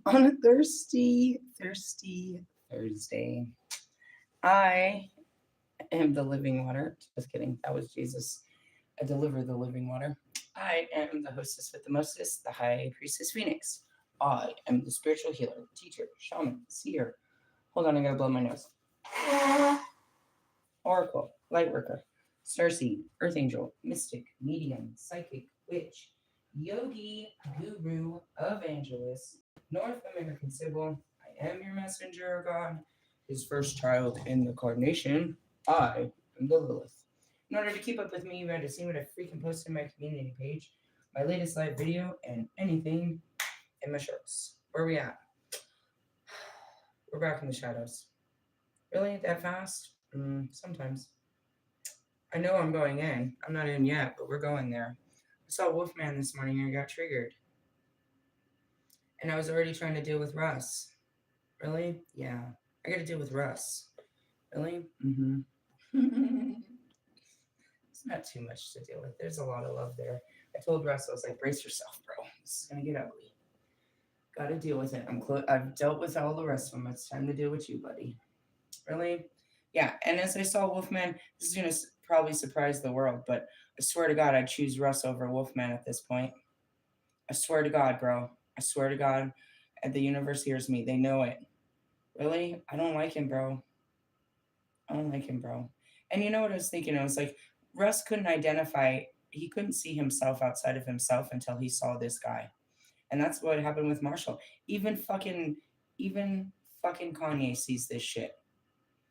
On a thirsty, thirsty Thursday, I am the living water. Just kidding. That was Jesus. I deliver the living water. I am the hostess with the mostest, the high priestess Phoenix. I am the spiritual healer, teacher, shaman, seer. Hold on, I gotta blow my nose. Oracle, lightworker, starseed, earth angel, mystic, medium, psychic, witch, yogi, guru, evangelist, North American Sybil. I am your messenger, God. His first child in the coordination. I am the Lilith. In order to keep up with me, you had to see what I freaking posted on my community page, my latest live video, and anything in my shorts. Where are we at? We're back in the shadows. Really? That fast? Sometimes. I know I'm going in. I'm not in yet, but we're going there. I saw Wolfman this morning and I got triggered. And I was already trying to deal with Russ. Really? Yeah. I got to deal with Russ. Really? Mm-hmm. It's not too much to deal with. There's a lot of love there. I told Russ, I was like, brace yourself, bro. This is going to get ugly. Got to deal with it. I've dealt with all the rest of them. It's time to deal with you, buddy. Really? Yeah. And as I saw Wolfman, this is going to probably surprise the world, but I swear to God, I'd choose Russ over Wolfman at this point. I swear to God, bro. I swear to God, and the universe hears me. They know it. Really? I don't like him, bro. I don't like him, bro. And you know what I was thinking? I was like, Russ couldn't identify, he couldn't see himself outside of himself until he saw this guy. And that's what happened with Marshall. Even fucking Kanye sees this shit.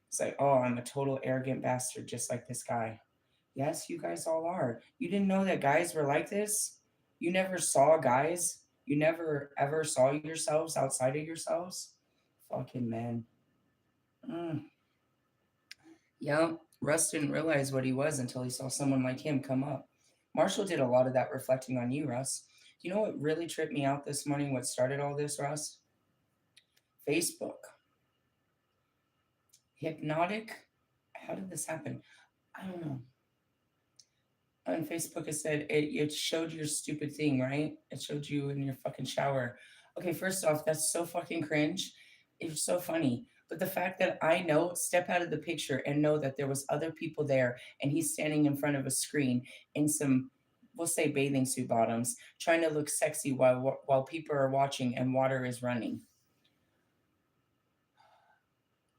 It's like, oh, I'm a total arrogant bastard, just like this guy. Yes, you guys all are. You didn't know that guys were like this? You never saw guys? You never ever saw yourselves outside of yourselves? Fucking men. Mm. Yeah, Russ didn't realize what he was until he saw someone like him come up. Marshall did a lot of that reflecting on you, Russ. You know what really tripped me out this morning? What started all this, Russ? Facebook. Hypnotic. How did this happen? I don't know. On Facebook, it said it showed your stupid thing, right? It showed you in your fucking shower. Okay, first off, that's so fucking cringe. It's so funny. But the fact that I know, step out of the picture and know that there was other people there and he's standing in front of a screen in some, we'll say bathing suit bottoms, trying to look sexy while people are watching and water is running.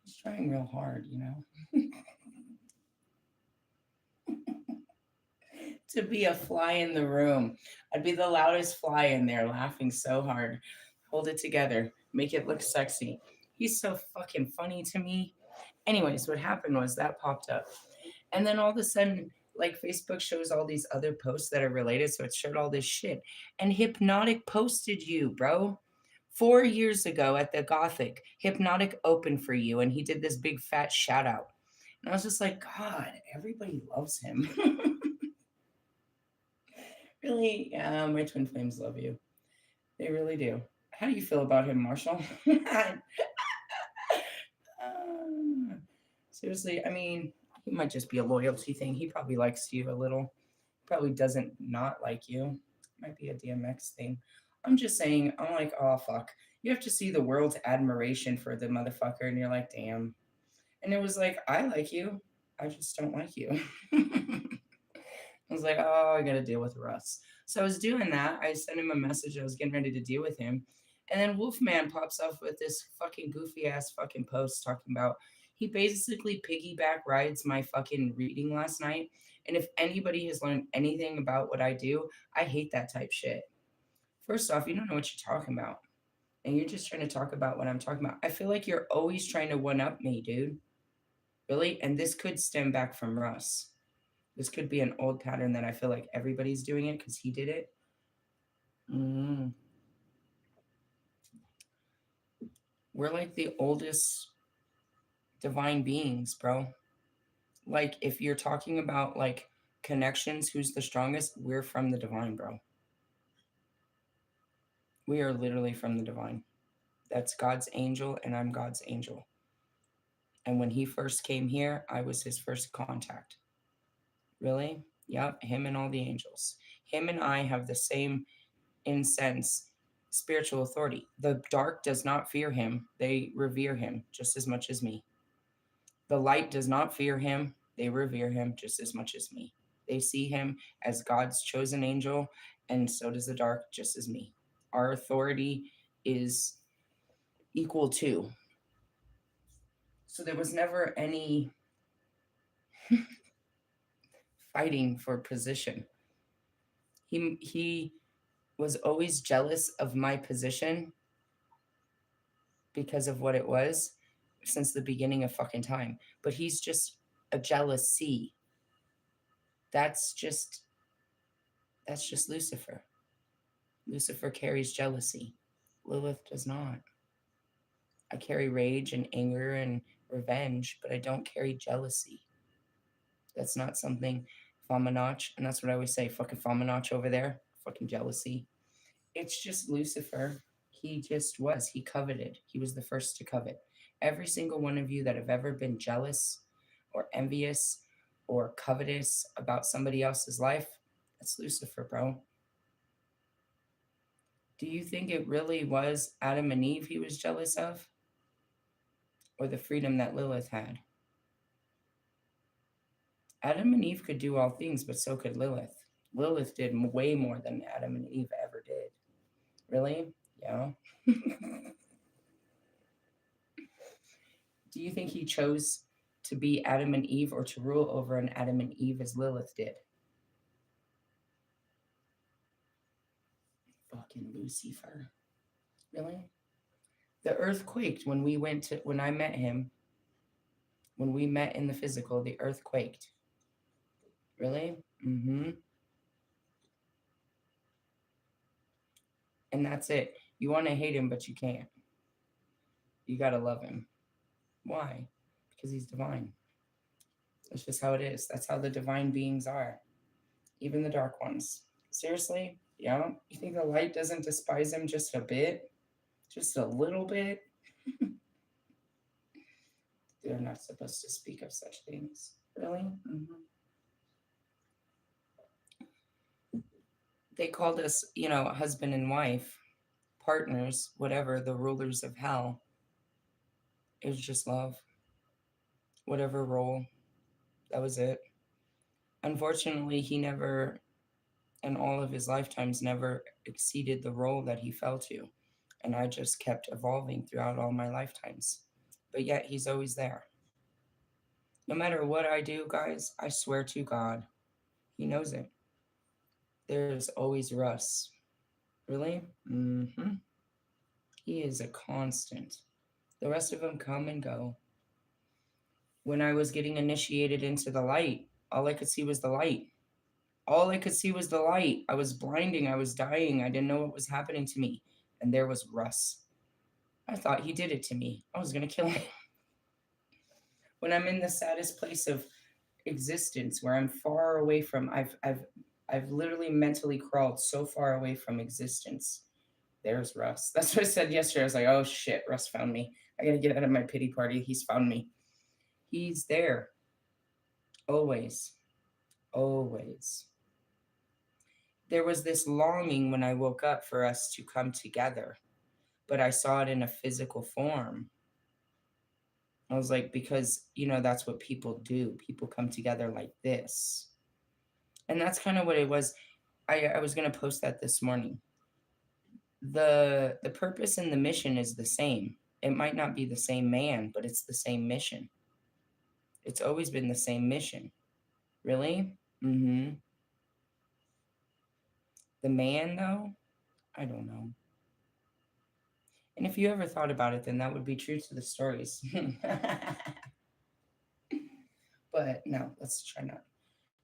He's trying real hard, you know? To be a fly in the room. I'd be the loudest fly in there laughing so hard. Hold it together, make it look sexy. He's so fucking funny to me. Anyways, what happened was that popped up. And then all of a sudden, like Facebook shows all these other posts that are related. So it showed all this shit. And Hypnotic posted you, bro. 4 years ago at the Gothic, Hypnotic opened for you and he did this big fat shout out. And I was just like, God, everybody loves him. Really, my twin flames love you. They really do. How do you feel about him, Marshall? Seriously, I mean, he might just be a loyalty thing. He probably likes you a little. Probably doesn't not like you. Might be a DMX thing. I'm just saying, I'm like, oh, fuck. You have to see the world's admiration for the motherfucker, and you're like, damn. And it was like, I like you. I just don't like you. I was like, oh, I got to deal with Russ. So I was doing that. I sent him a message. I was getting ready to deal with him. And then Wolfman pops up with this fucking goofy ass fucking post talking about he basically piggyback rides my fucking reading last night. And if anybody has learned anything about what I do, I hate that type shit. First off, you don't know what you're talking about. And you're just trying to talk about what I'm talking about. I feel like you're always trying to one up me, dude. Really? And this could stem back from Russ. This could be an old pattern that I feel like everybody's doing it because he did it. Mm. We're like the oldest divine beings, bro. Like, if you're talking about like connections, who's the strongest? We're from the divine, bro. We are literally from the divine. That's God's angel, and I'm God's angel. And when he first came here, I was his first contact. Really? Yep, him and all the angels. Him and I have the same incense spiritual authority. The dark does not fear him, they revere him just as much as me. The light does not fear him, they revere him just as much as me. They see him as God's chosen angel, and so does the dark just as me. Our authority is equal to. So there was never any fighting for position. He was always jealous of my position because of what it was since the beginning of fucking time. But he's just a jealousy. That's just that's just Lucifer. Lucifer carries jealousy. Lilith does not. I carry rage and anger and revenge, but I don't carry jealousy. That's not something Famanach, and that's what I always say, fucking Famanach over there, fucking jealousy. It's just Lucifer. He just was. He coveted. He was the first to covet. Every single one of you that have ever been jealous or envious or covetous about somebody else's life, that's Lucifer, bro. Do you think it really was Adam and Eve he was jealous of? Or the freedom that Lilith had? Adam and Eve could do all things, but so could Lilith. Lilith did way more than Adam and Eve ever did. Really? Yeah. Do you think he chose to be Adam and Eve or to rule over an Adam and Eve as Lilith did? Fucking Lucifer. Really? The earth quaked when I met him. When we met in the physical, the earth quaked. Really? Mm-hmm. And that's it. You want to hate him, but you can't. You got to love him. Why? Because he's divine. That's just how it is. That's how the divine beings are. Even the dark ones. Seriously? Yeah? You think the light doesn't despise him just a bit? Just a little bit? They're not supposed to speak of such things. Really? Mm-hmm. They called us, husband and wife, partners, whatever, the rulers of hell. It was just love. Whatever role. That was it. Unfortunately, he never, in all of his lifetimes, never exceeded the role that he fell to. And I just kept evolving throughout all my lifetimes. But yet, he's always there. No matter what I do, guys, I swear to God, he knows it. There's always Russ. Really? Mm-hmm. He is a constant. The rest of them come and go. When I was getting initiated into the light, all I could see was the light. All I could see was the light. I was blinding. I was dying. I didn't know what was happening to me. And there was Russ. I thought he did it to me. I was going to kill him. When I'm in the saddest place of existence, where I'm far away from, I've literally mentally crawled so far away from existence. There's Russ. That's what I said yesterday. I was like, oh shit, Russ found me. I got to get out of my pity party. He's found me. He's there. Always. Always. There was this longing when I woke up for us to come together, but I saw it in a physical form. I was like, because, that's what people do. People come together like this. And that's kind of what it was. I was going to post that this morning. The purpose and the mission is the same. It might not be the same man, but it's the same mission. It's always been the same mission. Really? Mm-hmm. The man, though, I don't know. And if you ever thought about it, then that would be true to the stories. But no, let's try not.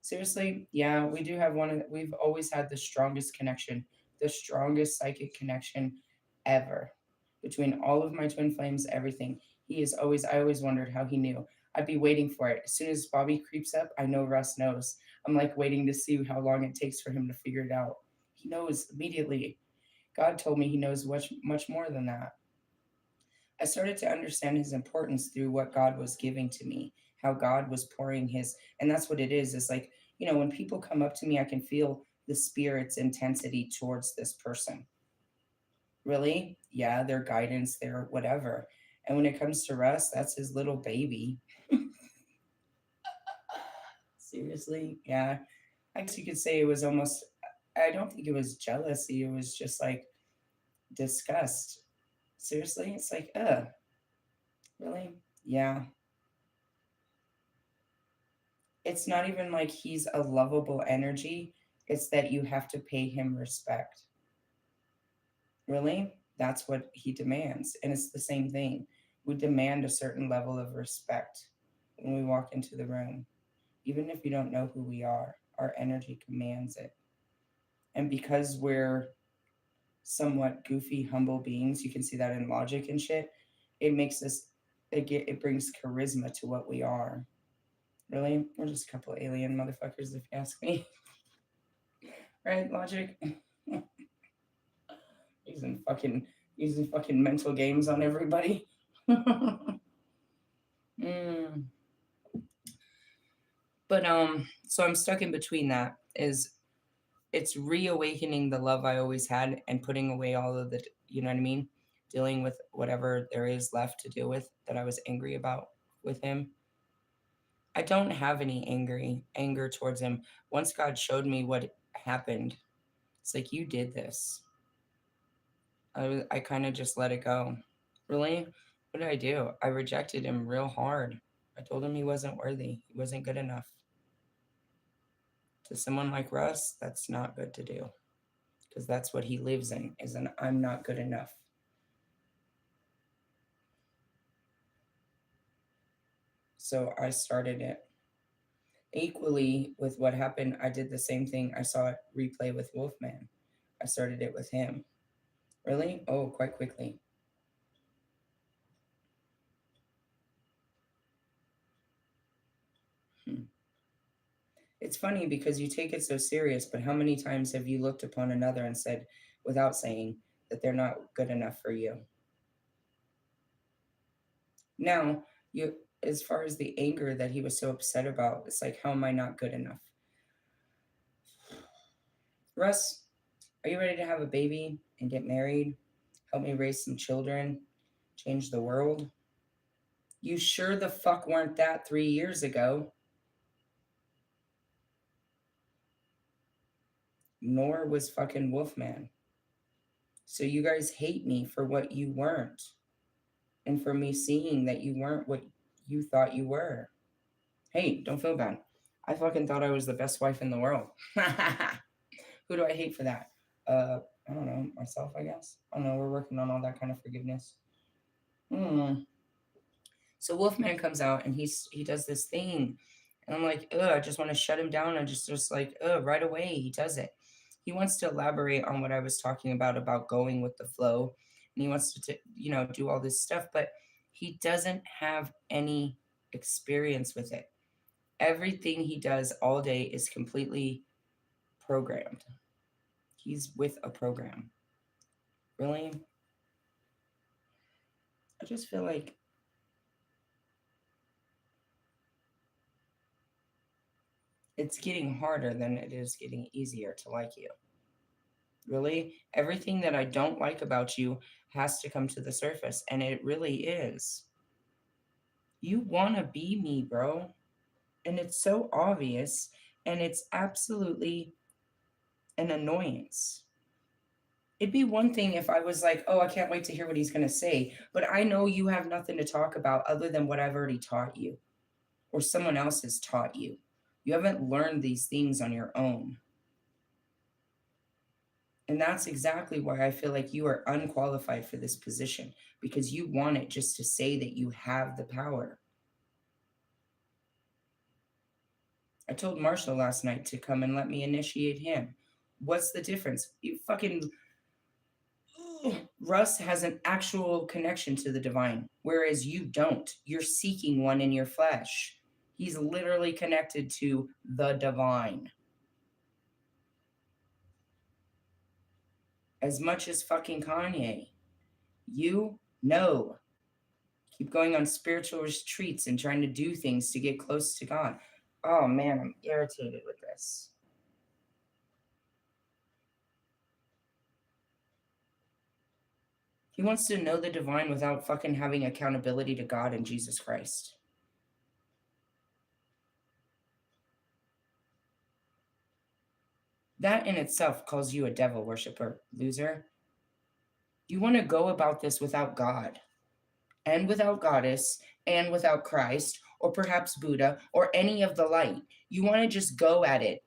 Seriously, yeah, we do have we've always had the strongest connection, the strongest psychic connection ever between all of my twin flames, everything. I always wondered how he knew. I'd be waiting for it. As soon as Bobby creeps up, I know Russ knows. I'm like waiting to see how long it takes for him to figure it out. He knows immediately. God told me he knows much more than that. I started to understand his importance through what God was giving to me, how God was pouring and that's what it is. It's like, when people come up to me, I can feel the spirit's intensity towards this person. Really? Yeah, their guidance, their whatever. And when it comes to Russ, that's his little baby. Seriously? Yeah. I guess you could say it was almost, I don't think it was jealousy. It was just like disgust. Seriously? It's like, really? Yeah. It's not even like he's a lovable energy. It's that you have to pay him respect. Really? That's what he demands. And it's the same thing. We demand a certain level of respect when we walk into the room. Even if you don't know who we are, our energy commands it. And because we're somewhat goofy, humble beings, you can see that in logic and shit, it makes us, it brings charisma to what we are. Really? We're just a couple alien motherfuckers, if you ask me. Right, logic? using fucking using fucking mental games on everybody. mm. But so I'm stuck in between that is it's reawakening the love I always had and putting away all of the, you know what I mean? Dealing with whatever there is left to deal with that I was angry about with him. I don't have any anger towards him. Once God showed me what happened, it's like you did this. I kind of just let it go. Really? What did I do? I rejected him real hard. I told him he wasn't worthy. He wasn't good enough. To someone like Russ, that's not good to do because that's what he lives in, is an I'm not good enough. So I started it. Equally with what happened, I did the same thing. I saw it replay with Wolfman. I started it with him. Really? Oh, quite quickly. Hmm. It's funny because you take it so serious, but how many times have you looked upon another and said, without saying, that they're not good enough for you? Now, you, as far as the anger that he was so upset about, it's like, how am I not good enough? Russ, are you ready to have a baby and get married? Help me raise some children? Change the world? You sure the fuck weren't that 3 years ago. Nor was fucking Wolfman. So you guys hate me for what you weren't. And for me seeing that you weren't what you thought you were. Hey, don't feel bad. I fucking thought I was the best wife in the world. Who do I hate for that? I don't know, myself, I guess. I don't know, we're working on all that kind of forgiveness. Hmm. So Wolfman comes out and he does this thing. And I'm like, ugh, I just want to shut him down. I just like, ugh, right away he does it. He wants to elaborate on what I was talking about going with the flow. And he wants to, do all this stuff, but he doesn't have any experience with it. Everything he does all day is completely programmed. He's with a program. Really? I just feel like it's getting harder than it is getting easier to like you. Really, everything that I don't like about you has to come to the surface, and it really is. You want to be me, bro. And it's so obvious, and it's absolutely an annoyance. It'd be one thing if I was like, oh, I can't wait to hear what he's going to say, but I know you have nothing to talk about other than what I've already taught you or someone else has taught you. You haven't learned these things on your own. And that's exactly why I feel like you are unqualified for this position because you want it just to say that you have the power. I told Marshall last night to come and let me initiate him. What's the difference? You fucking Russ has an actual connection to the divine, whereas you don't. You're seeking one in your flesh. He's literally connected to the divine. As much as fucking Kanye. You know. Keep going on spiritual retreats and trying to do things to get close to God. Oh man, I'm irritated with this. He wants to know the divine without fucking having accountability to God and Jesus Christ. That in itself calls you a devil worshiper, loser. You want to go about this without God and without Goddess and without Christ or perhaps Buddha or any of the light. You want to just go at it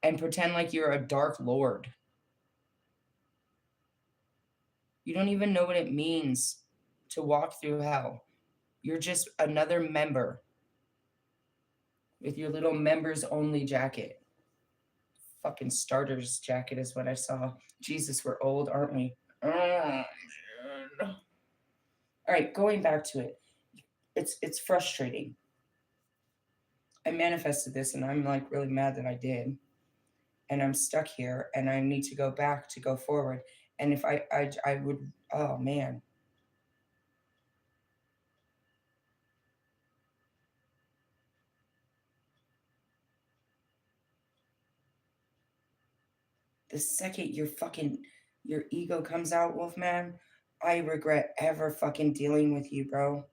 and pretend like you're a dark lord. You don't even know what it means to walk through hell. You're just another member with your little members only jacket. Fucking starters jacket is what I saw. Jesus, we're old, aren't we? Oh, all right, going back to it. It's frustrating. I manifested this and I'm like really mad that I did. And I'm stuck here and I need to go back to go forward. And if I would, oh man. The second your ego comes out, Wolfman, I regret ever fucking dealing with you, bro.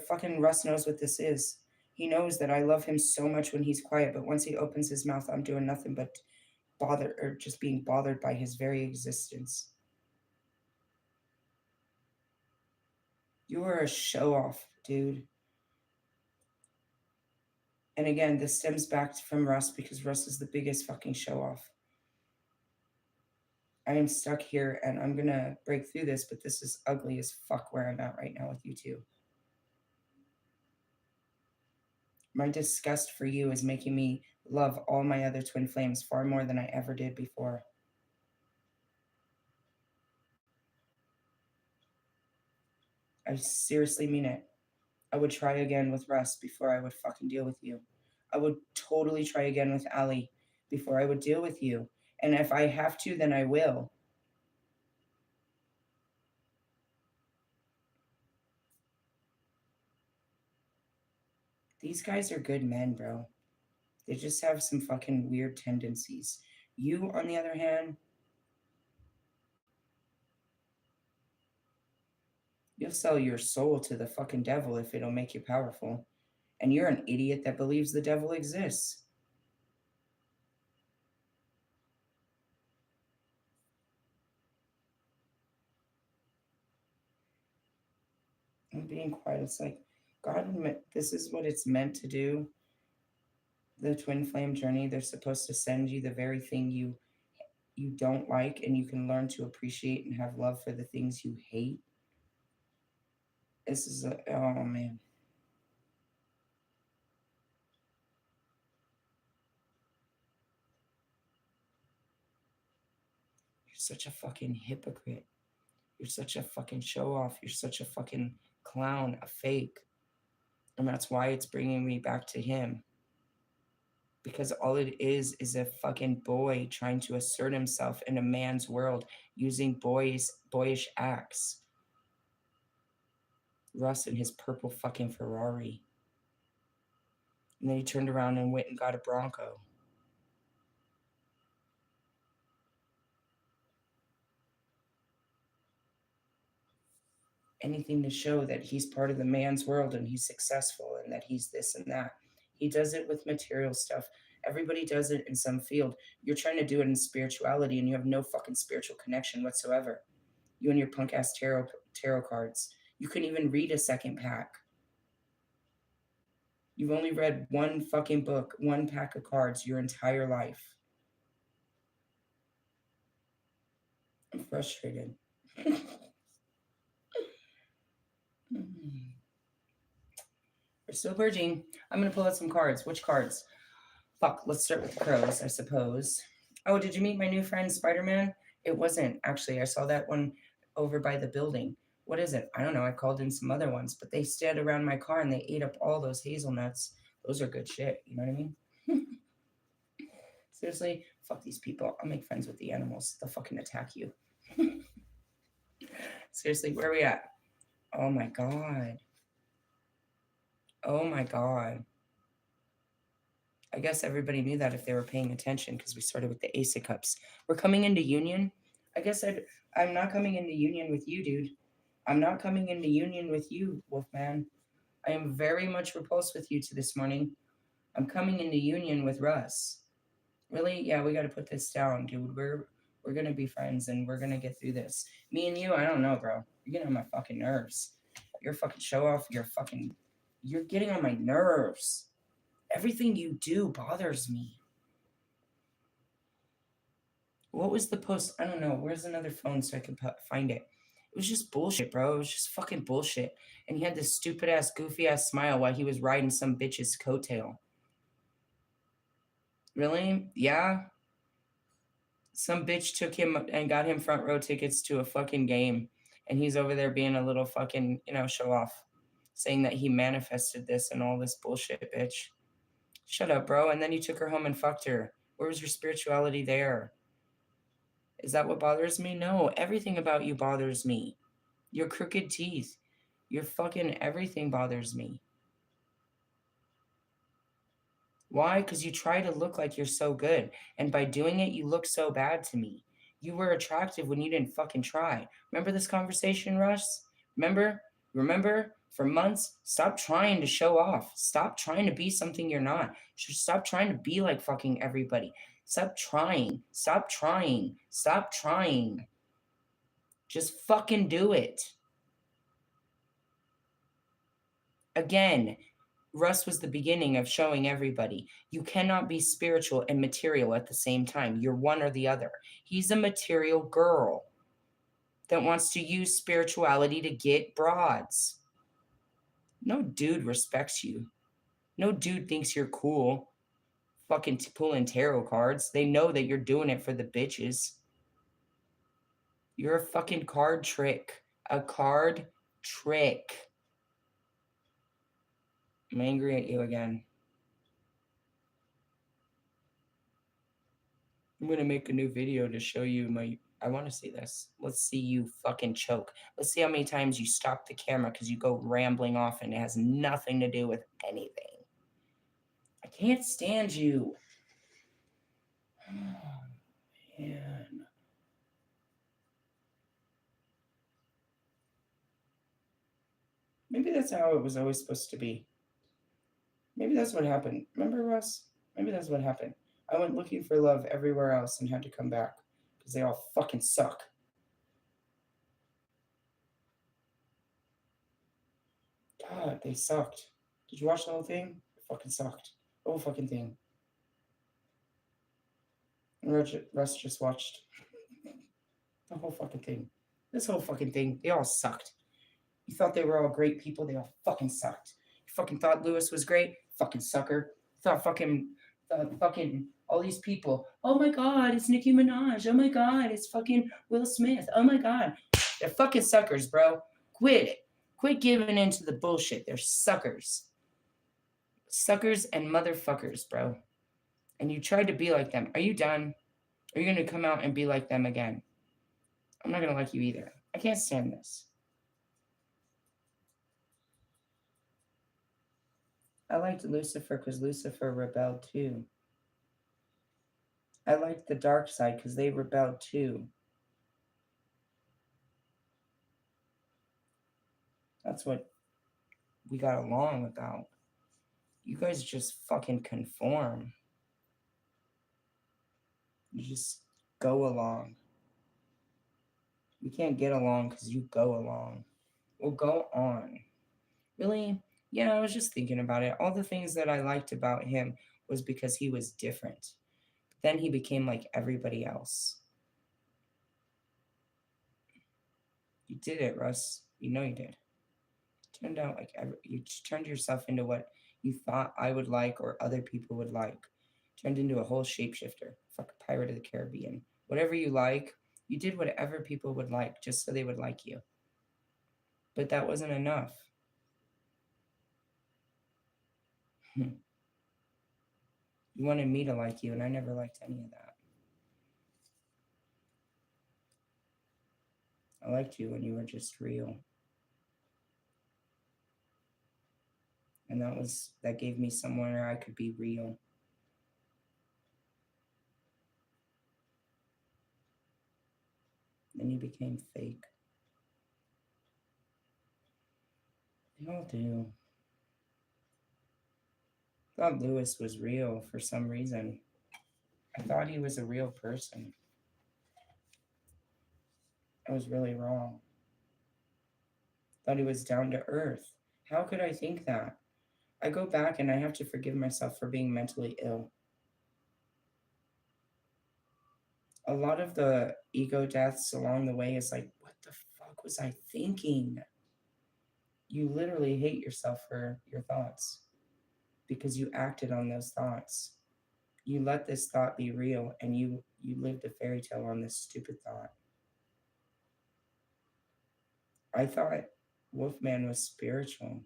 Fucking Russ knows what this is. He knows that I love him so much when he's quiet, but once he opens his mouth, I'm doing nothing but bother or just being bothered by his very existence. You are a show off, dude. And again, this stems back from Russ because Russ is the biggest fucking show off. I am stuck here and I'm gonna break through this, but this is ugly as fuck where I'm at right now with you two. My disgust for you is making me love all my other twin flames far more than I ever did before. I seriously mean it. I would try again with Russ before I would fucking deal with you. I would totally try again with Ali before I would deal with you. And if I have to, then I will. These guys are good men, bro. They just have some fucking weird tendencies. You, on the other hand, you'll sell your soul to the fucking devil if it'll make you powerful. And you're an idiot that believes the devil exists. I'm being quiet. It's like, God, this is what it's meant to do. The twin flame journey, they're supposed to send you the very thing you don't like, and you can learn to appreciate and have love for the things you hate. This is oh man. You're such a fucking hypocrite. You're such a fucking show off. You're such a fucking clown, a fake. And that's why it's bringing me back to him. Because all it is a fucking boy trying to assert himself in a man's world using boyish acts. Russ in his purple fucking Ferrari. And then he turned around and went and got a Bronco. Anything to show that he's part of the man's world and he's successful and that he's this and that. He does it with material stuff. Everybody does it in some field. You're trying to do it in spirituality and you have no fucking spiritual connection whatsoever. You and your punk ass tarot cards. You couldn't even read a second pack. You've only read one fucking book, one pack of cards your entire life. I'm frustrated. We're still purging. I'm going to pull out some cards. Which cards? Fuck, let's start with the crows, I suppose. Oh, did you meet my new friend Spider-Man? It wasn't, actually. I saw that one over by the building. What is it? I don't know. I called in some other ones, but they stood around my car and they ate up all those hazelnuts. Those are good shit. You know what I mean? Seriously, fuck these people. I'll make friends with the animals. They'll fucking attack you. Seriously, where are we at? Oh my god. Oh my god. I guess everybody knew that if they were paying attention because we started with the Ace of Cups. We're coming into Union. I guess I'm not coming into union with you, dude. I'm not coming into union with you, Wolfman. I am very much repulsed with you to this morning. I'm coming into union with Russ. Really? Yeah, we got to put this down, dude. We're gonna be friends and we're gonna get through this. Me and you, I don't know, bro. You're getting on my fucking nerves. You're a fucking show off. You're getting on my nerves. Everything you do bothers me. What was the post? I don't know. Where's another phone so I can find it? It was just bullshit, bro. It was just fucking bullshit. And he had this stupid ass, goofy ass smile while he was riding some bitch's coattail. Really? Yeah? Some bitch took him and got him front row tickets to a fucking game. And he's over there being a little fucking, show off. Saying that he manifested this and all this bullshit, bitch. Shut up, bro. And then you took her home and fucked her. Where was your spirituality there? Is that what bothers me? No, everything about you bothers me. Your crooked teeth. Your fucking everything bothers me. Why? Because you try to look like you're so good. And by doing it, you look so bad to me. You were attractive when you didn't fucking try. Remember this conversation, Russ? Remember? Remember? For months, stop trying to show off. Stop trying to be something you're not. Stop trying to be like fucking everybody. Stop trying. Stop trying. Stop trying. Just fucking do it. Again, Russ was the beginning of showing everybody you cannot be spiritual and material at the same time. You're one or the other. He's a material girl that wants to use spirituality to get broads. No dude respects you. No dude thinks you're cool. Fucking pulling tarot cards. They know that you're doing it for the bitches. You're a fucking card trick. A card trick. I'm angry at you again. I'm going to make a new video to show you I want to see this. Let's see you fucking choke. Let's see how many times you stop the camera because you go rambling off and it has nothing to do with anything. I can't stand you. Oh, man. Maybe that's how it was always supposed to be. Maybe that's what happened. Remember, Russ? Maybe that's what happened. I went looking for love everywhere else and had to come back because they all fucking suck. God, they sucked. Did you watch the whole thing? It fucking sucked. The whole fucking thing. And Russ just watched the whole fucking thing. This whole fucking thing. They all sucked. You thought they were all great people. They all fucking sucked. You fucking thought Lewis was great. Fucking sucker. Thought fucking all these people. Oh my god, it's Nicki Minaj. Oh my god, it's fucking Will Smith. Oh my god. They're fucking suckers, bro. Quit it. Quit giving into the bullshit. They're suckers. Suckers and motherfuckers, bro. And you tried to be like them. Are you done? Are you going to come out and be like them again? I'm not going to like you either. I can't stand this. I liked Lucifer because Lucifer rebelled too. I liked the dark side because they rebelled too. That's what we got along without. You guys just fucking conform. You just go along. We can't get along because you go along. Well, go on. Really? Yeah, I was just thinking about it. All the things that I liked about him was because he was different. Then he became like everybody else. You did it, Russ. You know you did. It turned out like you turned yourself into what you thought I would like or other people would like. Turned into a whole shapeshifter. Fuck Pirate of the Caribbean. Whatever you like, you did whatever people would like just so they would like you. But that wasn't enough. You wanted me to like you, and I never liked any of that. I liked you when you were just real. And that gave me somewhere I could be real. Then you became fake. They all do. I thought Lewis was real for some reason. I thought he was a real person. I was really wrong. Thought he was down to earth. How could I think that? I go back and I have to forgive myself for being mentally ill. A lot of the ego deaths along the way is like, what the fuck was I thinking? You literally hate yourself for your thoughts because you acted on those thoughts. You let this thought be real and you lived a fairy tale on this stupid thought. I thought Wolfman was spiritual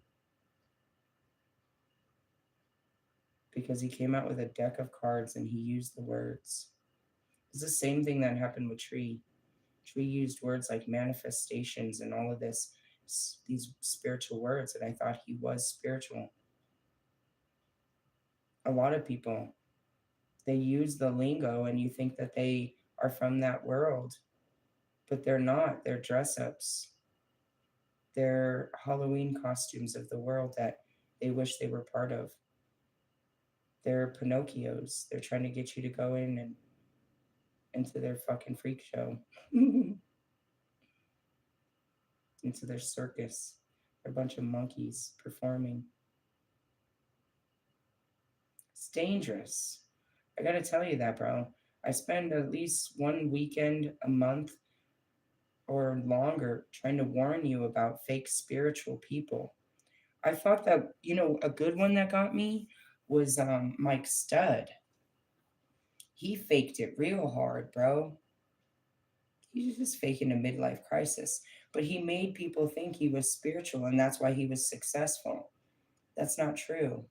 because he came out with a deck of cards and he used the words. It's the same thing that happened with Tree. Tree used words like manifestations and all of these spiritual words, and I thought he was spiritual. A lot of people, they use the lingo and you think that they are from that world, but they're not. They're dress ups. They're Halloween costumes of the world that they wish they were part of. They're Pinocchios. They're trying to get you to go in and into their fucking freak show, into their circus. They're a bunch of monkeys performing. It's dangerous. I gotta tell you that, bro. I spend at least one weekend a month or longer trying to warn you about fake spiritual people. I thought that, a good one that got me was Mike Stud. He faked it real hard, bro. He was just faking a midlife crisis. But he made people think he was spiritual, and that's why he was successful. That's not true.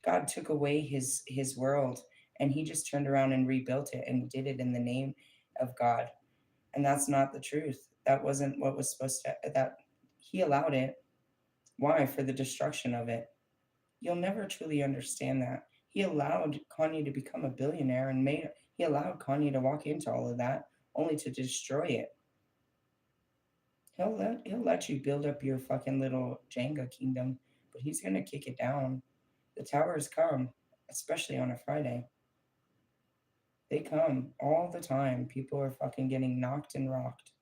God took away his world, and he just turned around and rebuilt it and did it in the name of God. And that's not the truth. That wasn't what was supposed to, that he allowed it. Why? For the destruction of it. You'll never truly understand that. He allowed Kanye to become a billionaire and he allowed Kanye to walk into all of that only to destroy it. He'll let you build up your fucking little Jenga kingdom, but he's gonna kick it down. The towers come, especially on a Friday. They come all the time. People are fucking getting knocked and rocked.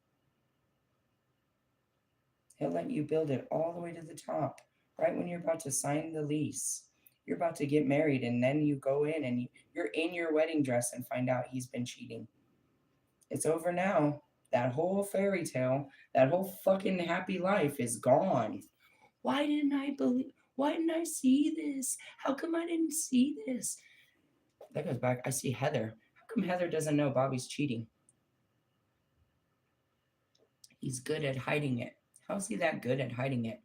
He'll let you build it all the way to the top, right when you're about to sign the lease. You're about to get married, and then you go in and you're in your wedding dress and find out he's been cheating. It's over now. That whole fairy tale, that whole fucking happy life is gone. Why didn't I believe? Why didn't I see this? How come I didn't see this? That goes back. I see Heather. How come Heather doesn't know Bobby's cheating? He's good at hiding it. How's he that good at hiding it?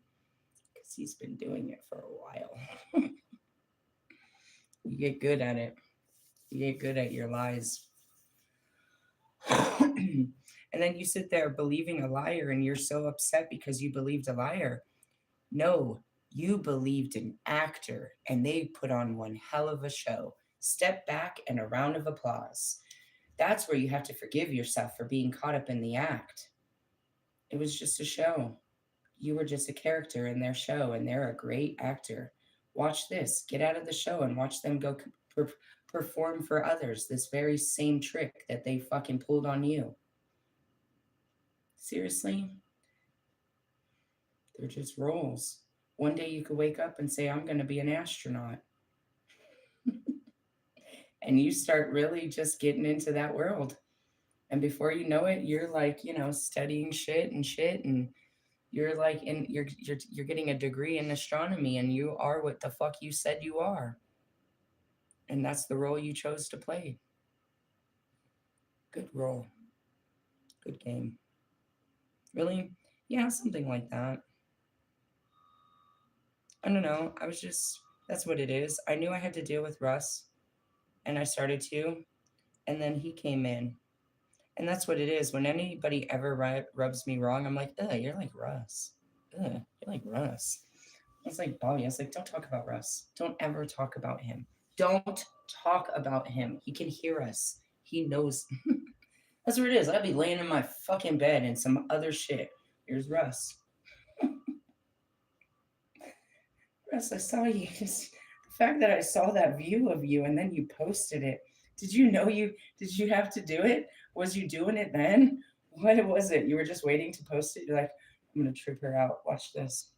Because he's been doing it for a while. You get good at it. You get good at your lies. And then you sit there believing a liar and you're so upset because you believed a liar. No, you believed an actor and they put on one hell of a show. Step back and a round of applause. That's where you have to forgive yourself for being caught up in the act. It was just a show. You were just a character in their show and they're a great actor. Watch this. Get out of the show and watch them go perform for others this very same trick that they fucking pulled on you. Seriously? They're just roles. One day you could wake up and say, I'm going to be an astronaut. And you start really just getting into that world. And before you know it, you're like, studying shit, and you're like you're getting a degree in astronomy and you are what the fuck you said you are. And that's the role you chose to play. Good role. Good game. Really? Yeah, something like that. I don't know. That's what it is. I knew I had to deal with Russ, and I started to, and then he came in. And that's what it is. When anybody ever rubs me wrong, I'm like, ugh, you're like Russ. Ugh, you're like Russ. I was like, Bobby, I was like, don't talk about Russ. Don't ever talk about him. Don't talk about him. He can hear us. He knows. That's what it is. I'd be laying in my fucking bed and some other shit. Here's Russ. Russ, I saw you. Just, the fact that I saw that view of you and then you posted it. Did you know you did you have to do it? Was you doing it then? What was it? You were just waiting to post it? You're like, I'm gonna trip her out. Watch this.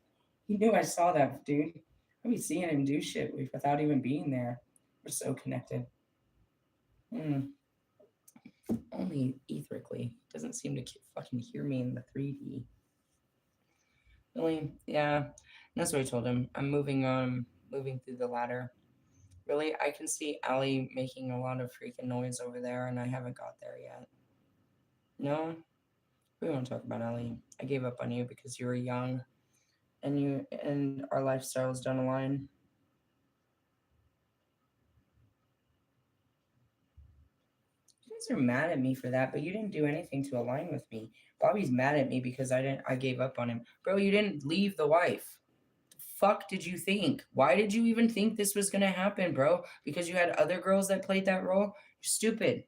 You knew I saw that, dude. I'd be seeing him do shit without even being there. We're so connected. Mm, only etherically. Doesn't seem to fucking hear me in the 3D. Really? Yeah. That's what I told him. I'm moving through the ladder. Really, I can see Allie making a lot of freaking noise over there, and I haven't got there yet. No, we won't talk about Allie. I gave up on you because you were young, and our lifestyles don't align. You guys are mad at me for that, but you didn't do anything to align with me. Bobby's mad at me because I gave up on him. Bro, you didn't leave the wife. Fuck did you think? Why did you even think this was gonna happen, bro? Because you had other girls that played that role? You're stupid.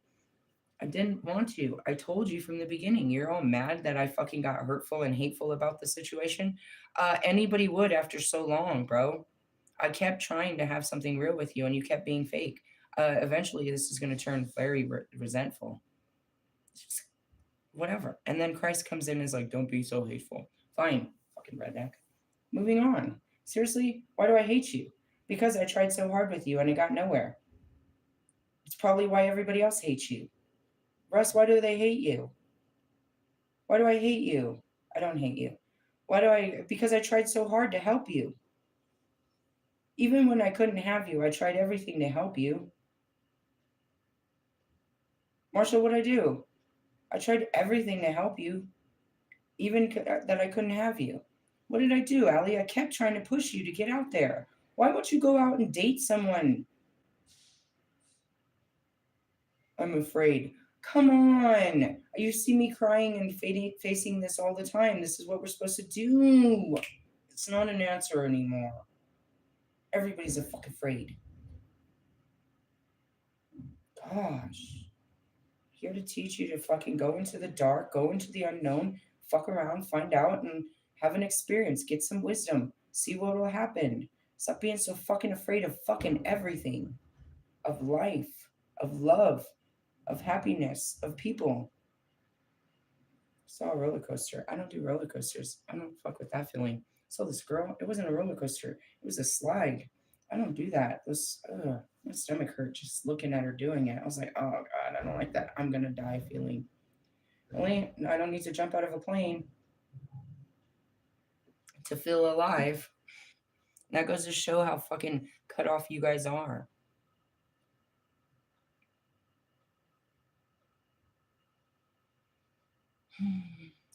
I didn't want to. I told you from the beginning. You're all mad that I fucking got hurtful and hateful about the situation. Anybody would after so long, bro. I kept trying to have something real with you, and you kept being fake. Eventually, this is going to turn very resentful. Just whatever. And then Christ comes in and is like, "Don't be so hateful." Fine, fucking redneck. Moving on. Seriously, why do I hate you? Because I tried so hard with you and it got nowhere. It's probably why everybody else hates you. Russ, why do they hate you? Why do I hate you? I don't hate you. Why do I? Because I tried so hard to help you. Even when I couldn't have you, I tried everything to help you. Marshall, what I do? I tried everything to help you, even that I couldn't have you. What did I do, Allie? I kept trying to push you to get out there. Why won't you go out and date someone? I'm afraid. Come on. You see me crying and facing this all the time. This is what we're supposed to do. It's not an answer anymore. Everybody's a fuck afraid. Gosh. Here to teach you to fucking go into the dark, go into the unknown, fuck around, find out, and have an experience. Get some wisdom. See what will happen. Stop being so fucking afraid of fucking everything. Of life. Of love. Of happiness. Of people. Saw a roller coaster. I don't do roller coasters. I don't fuck with that feeling. Saw this girl. It wasn't a roller coaster. It was a slide. I don't do that. My stomach hurt just looking at her doing it. I was like, oh god, I don't like that. I'm gonna die feeling. Only I don't need to jump out of a plane to feel alive. That goes to show how fucking cut off you guys are.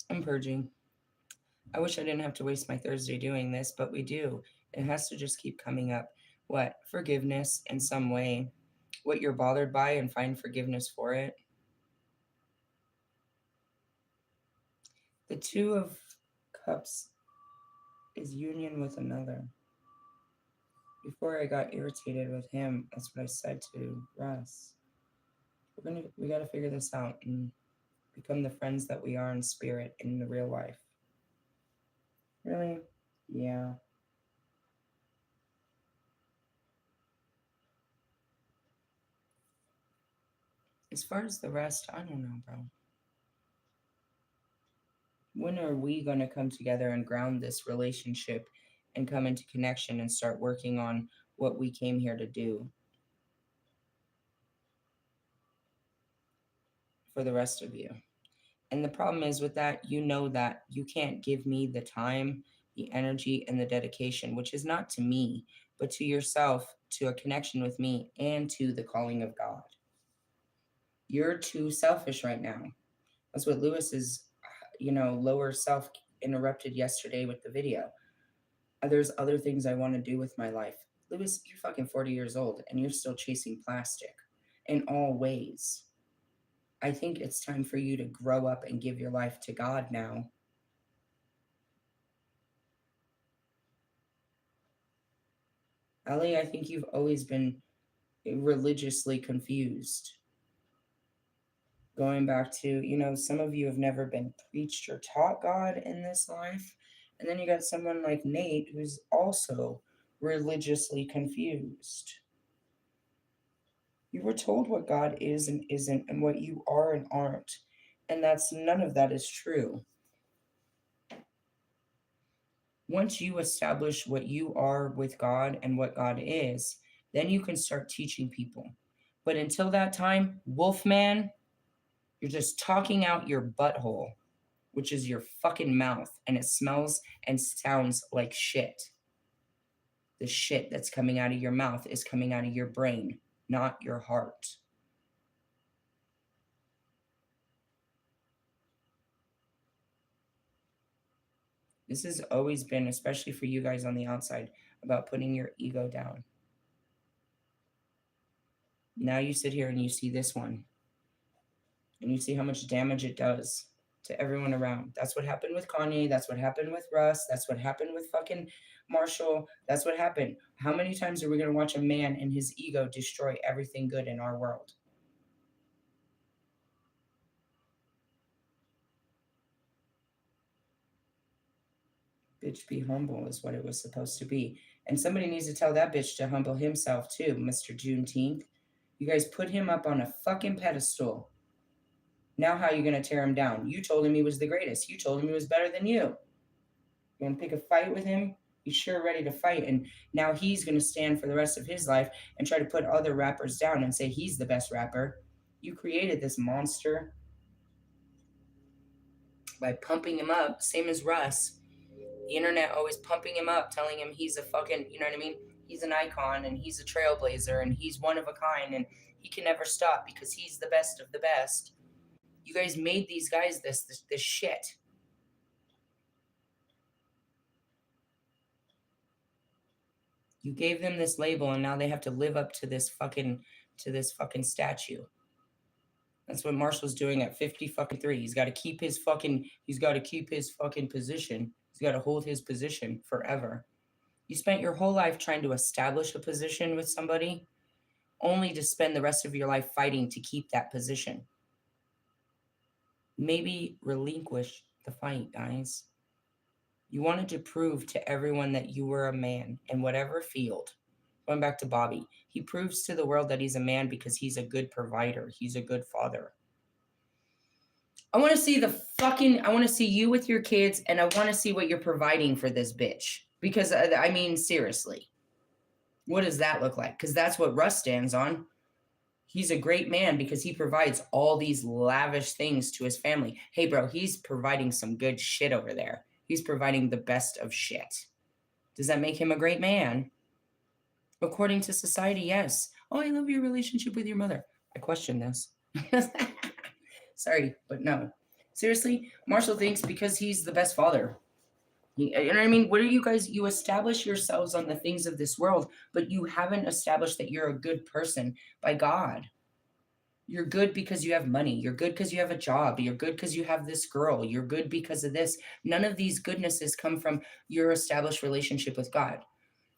I'm purging. I wish I didn't have to waste my Thursday doing this, but we do. It has to just keep coming up. What? Forgiveness in some way. What you're bothered by and find forgiveness for it. The Two of Cups is union with another. Before I got irritated with him, that's what I said to Russ. We gotta figure this out and become the friends that we are in spirit in the real life. Really? Yeah. As far as the rest, I don't know, bro. When are we going to come together and ground this relationship and come into connection and start working on what we came here to do for the rest of you? And the problem is with that, you know that you can't give me the time, the energy, and the dedication, which is not to me, but to yourself, to a connection with me, and to the calling of God. You're too selfish right now. That's what Lewis's, lower self interrupted yesterday with the video. There's other things I want to do with my life. Lewis, you're fucking 40 years old and you're still chasing plastic in all ways. I think it's time for you to grow up and give your life to God now. Ellie, I think you've always been religiously confused. Going back to, some of you have never been preached or taught God in this life. And then you got someone like Nate who's also religiously confused. You were told what God is and isn't, and what you are and aren't. And none of that is true. Once you establish what you are with God and what God is, then you can start teaching people. But until that time, Wolfman, you're just talking out your butthole, which is your fucking mouth, and it smells and sounds like shit. The shit that's coming out of your mouth is coming out of your brain, not your heart. This has always been, especially for you guys on the outside, about putting your ego down. Now you sit here and you see this one, and you see how much damage it does to everyone around. That's what happened with Kanye. That's what happened with Russ. That's what happened with fucking Marshall. That's what happened. How many times are we going to watch a man and his ego destroy everything good in our world? Bitch, be humble is what it was supposed to be. And somebody needs to tell that bitch to humble himself too, Mr. Juneteenth. You guys put him up on a fucking pedestal. Now how are you going to tear him down? You told him he was the greatest. You told him he was better than you. You want to pick a fight with him? He's sure ready to fight. And now he's going to stand for the rest of his life and try to put other rappers down and say he's the best rapper. You created this monster by pumping him up, same as Russ. The internet always pumping him up, telling him he's a fucking, you know what I mean? He's an icon and he's a trailblazer and he's one of a kind and he can never stop because he's the best of the best. You guys made these guys this shit. You gave them this label and now they have to live up to this fucking statue. That's what Marshall's doing at 53. He's got to keep his fucking position. He's got to hold his position forever. You spent your whole life trying to establish a position with somebody, only to spend the rest of your life fighting to keep that position. Maybe relinquish the fight, guys. You wanted to prove to everyone that you were a man in whatever field. Going back to Bobby, he proves to the world that he's a man because he's a good provider. He's a good father. I want to see you with your kids, and I want to see what you're providing for this bitch. Because, I mean, seriously, what does that look like? Because that's what Russ stands on. He's a great man because he provides all these lavish things to his family. Hey, bro, he's providing some good shit over there. He's providing the best of shit. Does that make him a great man? According to society, yes. Oh, I love your relationship with your mother. I question this. Sorry, but no. Seriously, Marshall thinks because he's the best father. You know what I mean? What are you guys? You establish yourselves on the things of this world, but you haven't established that you're a good person by God. You're good because you have money. You're good because you have a job. You're good because you have this girl. You're good because of this. None of these goodnesses come from your established relationship with God.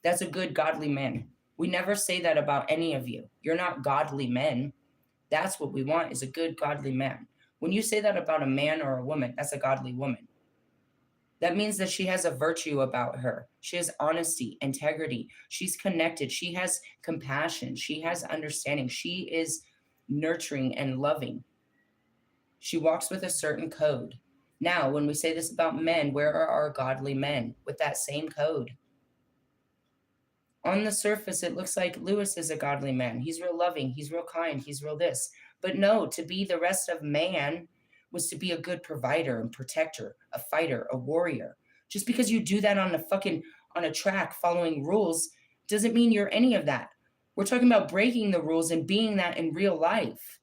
That's a good, godly man. We never say that about any of you. You're not godly men. That's what we want, is a good, godly man. When you say that about a man or a woman, that's a godly woman. That means that she has a virtue about her. She has honesty, integrity. She's connected. She has compassion. She has understanding. She is nurturing and loving. She walks with a certain code. Now, when we say this about men, where are our godly men with that same code? On the surface, it looks like Lewis is a godly man. He's real loving. He's real kind. He's real this. But no, to be the rest of man was to be a good provider and protector, a fighter, a warrior. Just because you do that on a track following rules doesn't mean you're any of that. We're talking about breaking the rules and being that in real life.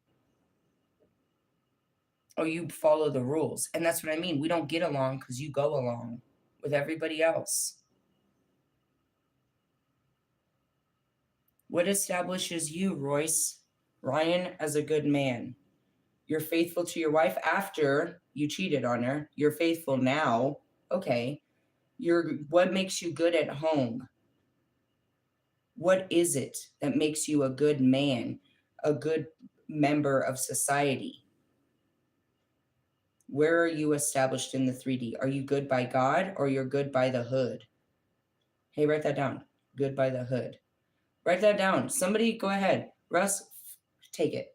Oh, you follow the rules. And that's what I mean. We don't get along because you go along with everybody else. What establishes you, Royce, Ryan, as a good man? You're faithful to your wife after you cheated on her. You're faithful now. Okay. What makes you good at home? What is it that makes you a good man, a good member of society? Where are you established in the 3D? Are you good by God or you're good by the hood? Hey, write that down. Good by the hood. Write that down. Somebody go ahead. Russ, take it.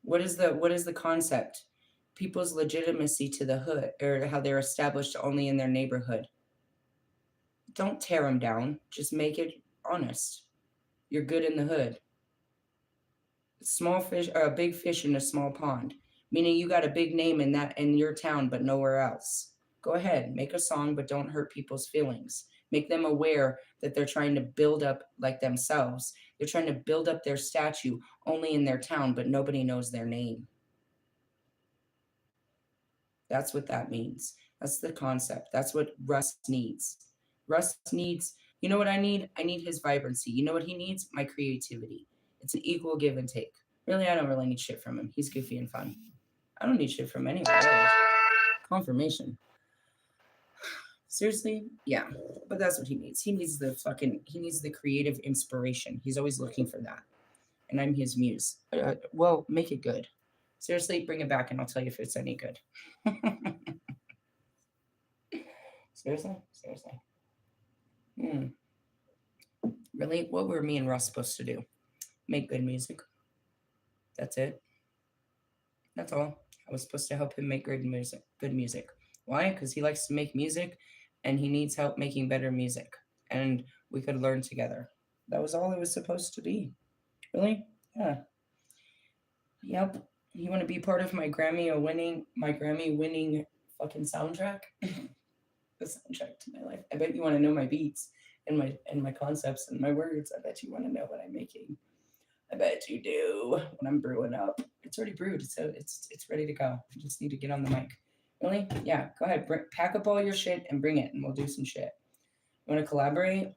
What is the concept? People's legitimacy to the hood, or how they're established only in their neighborhood. Don't tear them down. Just make it honest. You're good in the hood. Small fish or a big fish in a small pond, meaning you got a big name in your town but nowhere else. Go ahead, make a song, but don't hurt people's feelings. Make them aware that they're trying to build up like themselves. They're trying to build up their statue only in their town, but nobody knows their name. That's what that means. That's the concept. That's what Russ needs. Russ needs, you know what I need? I need his vibrancy. You know what he needs? My creativity. It's an equal give and take. Really, I don't really need shit from him. He's goofy and fun. I don't need shit from anyone else. Confirmation. Seriously? Yeah. But that's what he needs. He needs the creative inspiration. He's always looking for that. And I'm his muse. Well, make it good. Seriously, bring it back and I'll tell you if it's any good. Seriously? Seriously. Really? What were me and Russ supposed to do? Make good music. That's it. That's all. I was supposed to help him make good music. Good music. Why? Because he likes to make music and he needs help making better music. And we could learn together. That was all it was supposed to be. Really? Yeah. Yep. You want to be part of my Grammy winning fucking soundtrack? The soundtrack to my life. I bet you want to know my beats and my concepts and my words. I bet you want to know what I'm making. I bet you do. When I'm brewing up, it's already brewed, so it's ready to go. I just need to get on the mic. Really? Yeah. Go ahead. Pack up all your shit and bring it, and we'll do some shit. You want to collaborate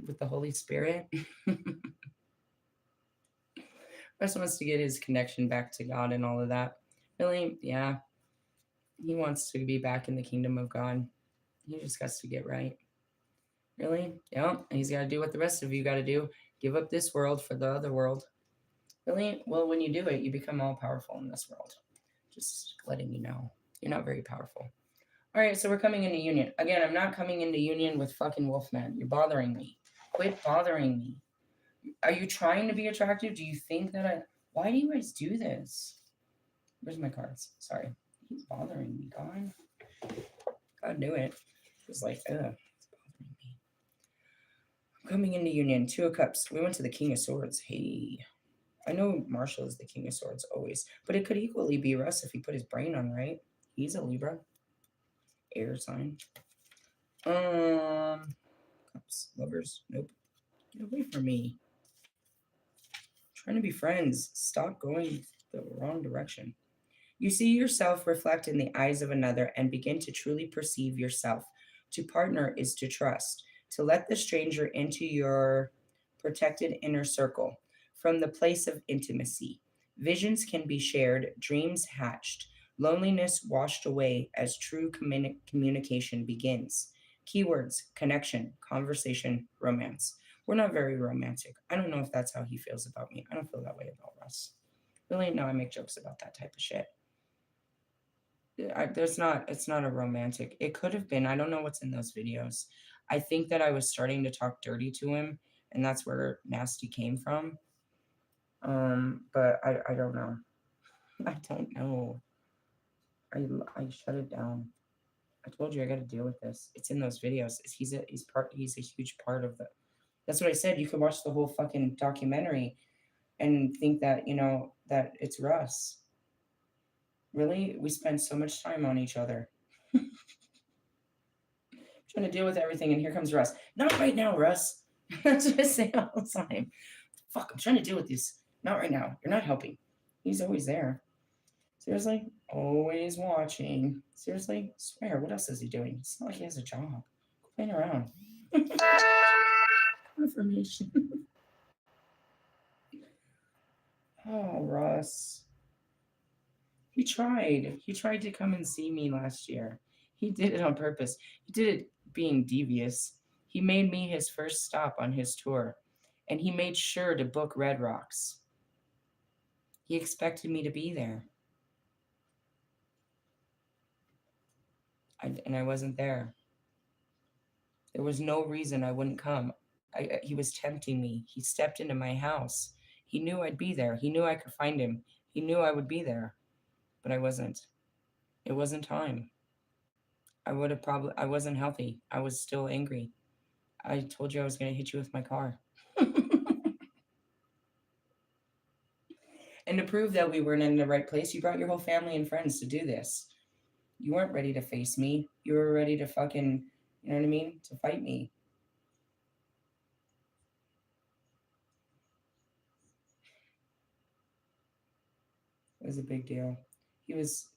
with the Holy Spirit? Russ wants to get his connection back to God and all of that. Really? Yeah. He wants to be back in the kingdom of God. He just has to get right. Really? Yeah. And he's got to do what the rest of you got to do. Give up this world for the other world. Really? Well, when you do it, you become all powerful in this world. Just letting you know. You're not very powerful. All right, so we're coming into union. Again, I'm not coming into union with fucking Wolfman. You're bothering me. Quit bothering me. Are you trying to be attractive? Do you think that Why do you guys do this? Where's my cards? Sorry. He's bothering me. God knew it. It was like, ugh, it's bothering me. I'm coming into union. 2 of Cups. We went to the King of Swords. Hey. I know Marshall is the King of Swords always, but it could equally be Russ if he put his brain on right. He's a Libra. Air sign. Cups. Lovers. Nope. Get away from me. I'm trying to be friends. Stop going the wrong direction. You see yourself reflect in the eyes of another and begin to truly perceive yourself. To partner is to trust, to let the stranger into your protected inner circle from the place of intimacy. Visions can be shared, dreams hatched, loneliness washed away as true communication begins. Keywords: connection, conversation, romance. We're not very romantic. I don't know if that's how he feels about me. I don't feel that way about Russ. Really? No, I make jokes about that type of shit. It's not a romantic. It could have been. I don't know what's in those videos. I think that I was starting to talk dirty to him, and that's where nasty came from. But I don't know. I don't know. I shut it down. I told you I got to deal with this. It's in those videos. He's a huge part of the. That's what I said. You could watch the whole fucking documentary, and think that that it's Russ. Really, we spend so much time on each other. Trying to deal with everything, and here comes Russ. Not right now, Russ. That's what I say all the time. Fuck, I'm trying to deal with this. Not right now. You're not helping. He's always there. Seriously? Always watching. Seriously? Swear, what else is he doing? It's not like he has a job. Go playing around. Confirmation. Oh, Russ. He tried. He tried to come and see me last year. He did it on purpose. He did it being devious. He made me his first stop on his tour, and he made sure to book Red Rocks. He expected me to be there. And I wasn't there. There was no reason I wouldn't come. He was tempting me. He stepped into my house. He knew I'd be there. He knew I could find him. He knew I would be there, but I wasn't. It wasn't time. I wasn't healthy. I was still angry. I told you I was going to hit you with my car. And to prove that we weren't in the right place, you brought your whole family and friends to do this. You weren't ready to face me. You were ready to fucking, you know what I mean? To fight me. It was a big deal. He was,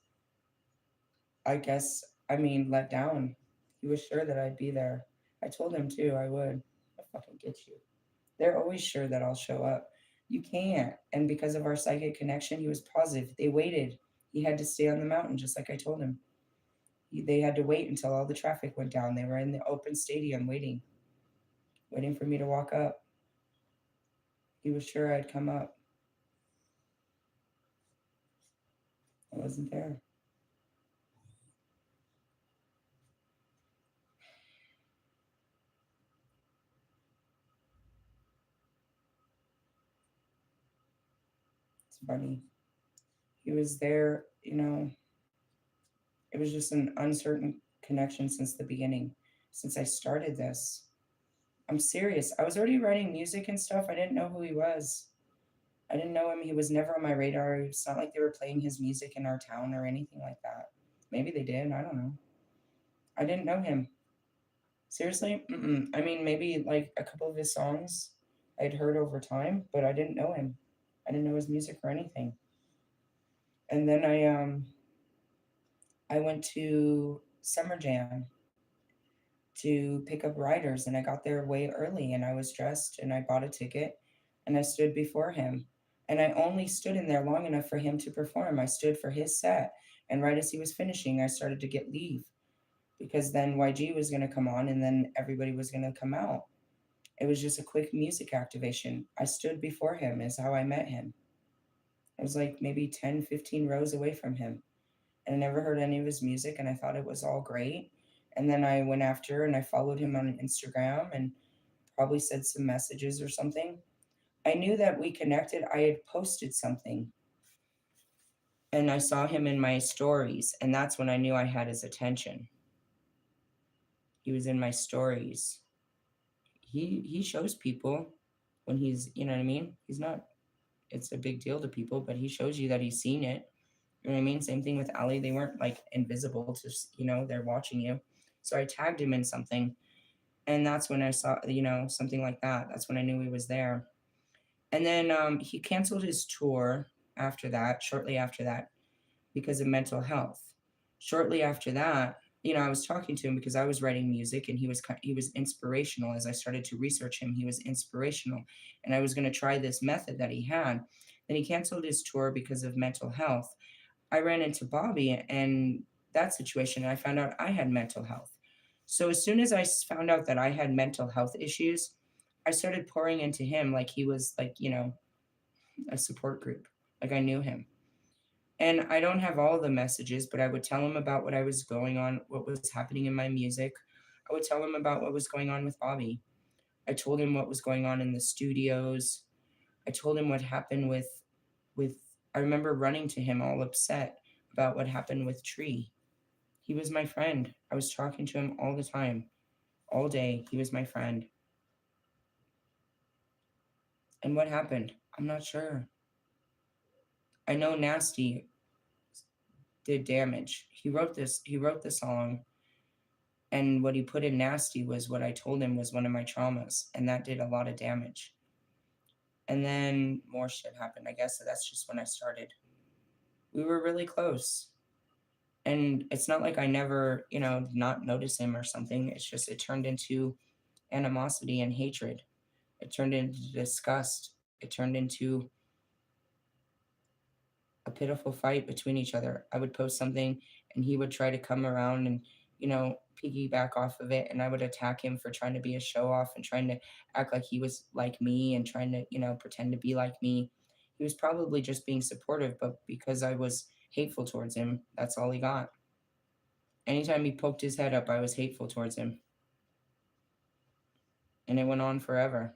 I guess, I mean, let down. He was sure that I'd be there. I told him too, I would. I'll fucking get you. They're always sure that I'll show up. You can't. And because of our psychic connection, he was positive. They waited. He had to stay on the mountain, just like I told him. They had to wait until all the traffic went down. They were in the open stadium waiting, waiting for me to walk up. He was sure I'd come up. I wasn't there. It's funny. He was there, you know, it was just an uncertain connection since the beginning, since I started this. I'm serious. I was already writing music and stuff. I didn't know who he was. I didn't know him. He was never on my radar. It's not like they were playing his music in our town or anything like that. Maybe they did. I don't know. I didn't know him. Seriously? Mm-mm. I mean, maybe like a couple of his songs I'd heard over time, but I didn't know him. I didn't know his music or anything. And then I went to Summer Jam to pick up riders, and I got there way early, and I was dressed and I bought a ticket and I stood before him. And I only stood in there long enough for him to perform. I stood for his set, and right as he was finishing, I started to get leave because then YG was going to come on and then everybody was going to come out. It was just a quick music activation. I stood before him, is how I met him. I was like maybe 10, 15 rows away from him. And I never heard any of his music, and I thought it was all great. And then I went after and I followed him on Instagram and probably said some messages or something. I knew that we connected. I had posted something and I saw him in my stories, and that's when I knew I had his attention. He was in my stories. He shows people when he's, you know what I mean? He's not, it's a big deal to people, but he shows you that he's seen it. You know what I mean? Same thing with Ali. They weren't like invisible to, they're watching you. So I tagged him in something. And that's when I saw, something like that. That's when I knew he was there. And then he canceled his tour after that, shortly after that, because of mental health. Shortly after that, I was talking to him because I was writing music, and he was inspirational. As I started to research him, he was inspirational, and I was going to try this method that he had. Then he canceled his tour because of mental health. I ran into Bobby and that situation, and I found out I had mental health. So as soon as found out that I had mental health issues, I started pouring into him like he was like, a support group. Like I knew him. And I don't have all the messages, but I would tell him about what I was going on, what was happening in my music. I would tell him about what was going on with Bobby. I told him what was going on in the studios. I told him what happened with I remember running to him all upset about what happened with Tree. He was my friend. I was talking to him all the time, all day. He was my friend. And what happened? I'm not sure. I know Nasty did damage. He wrote the song, and what he put in Nasty was what I told him was one of my traumas, and that did a lot of damage. And then more shit happened. I guess that's just when I started. We were really close. And it's not like I never, not notice him or something. It's just it turned into animosity and hatred. It turned into disgust. It turned into a pitiful fight between each other. I would post something and he would try to come around and, piggyback off of it. And I would attack him for trying to be a show off and trying to act like he was like me and trying to, pretend to be like me. He was probably just being supportive, but because I was hateful towards him, that's all he got. Anytime he poked his head up, I was hateful towards him. And it went on forever.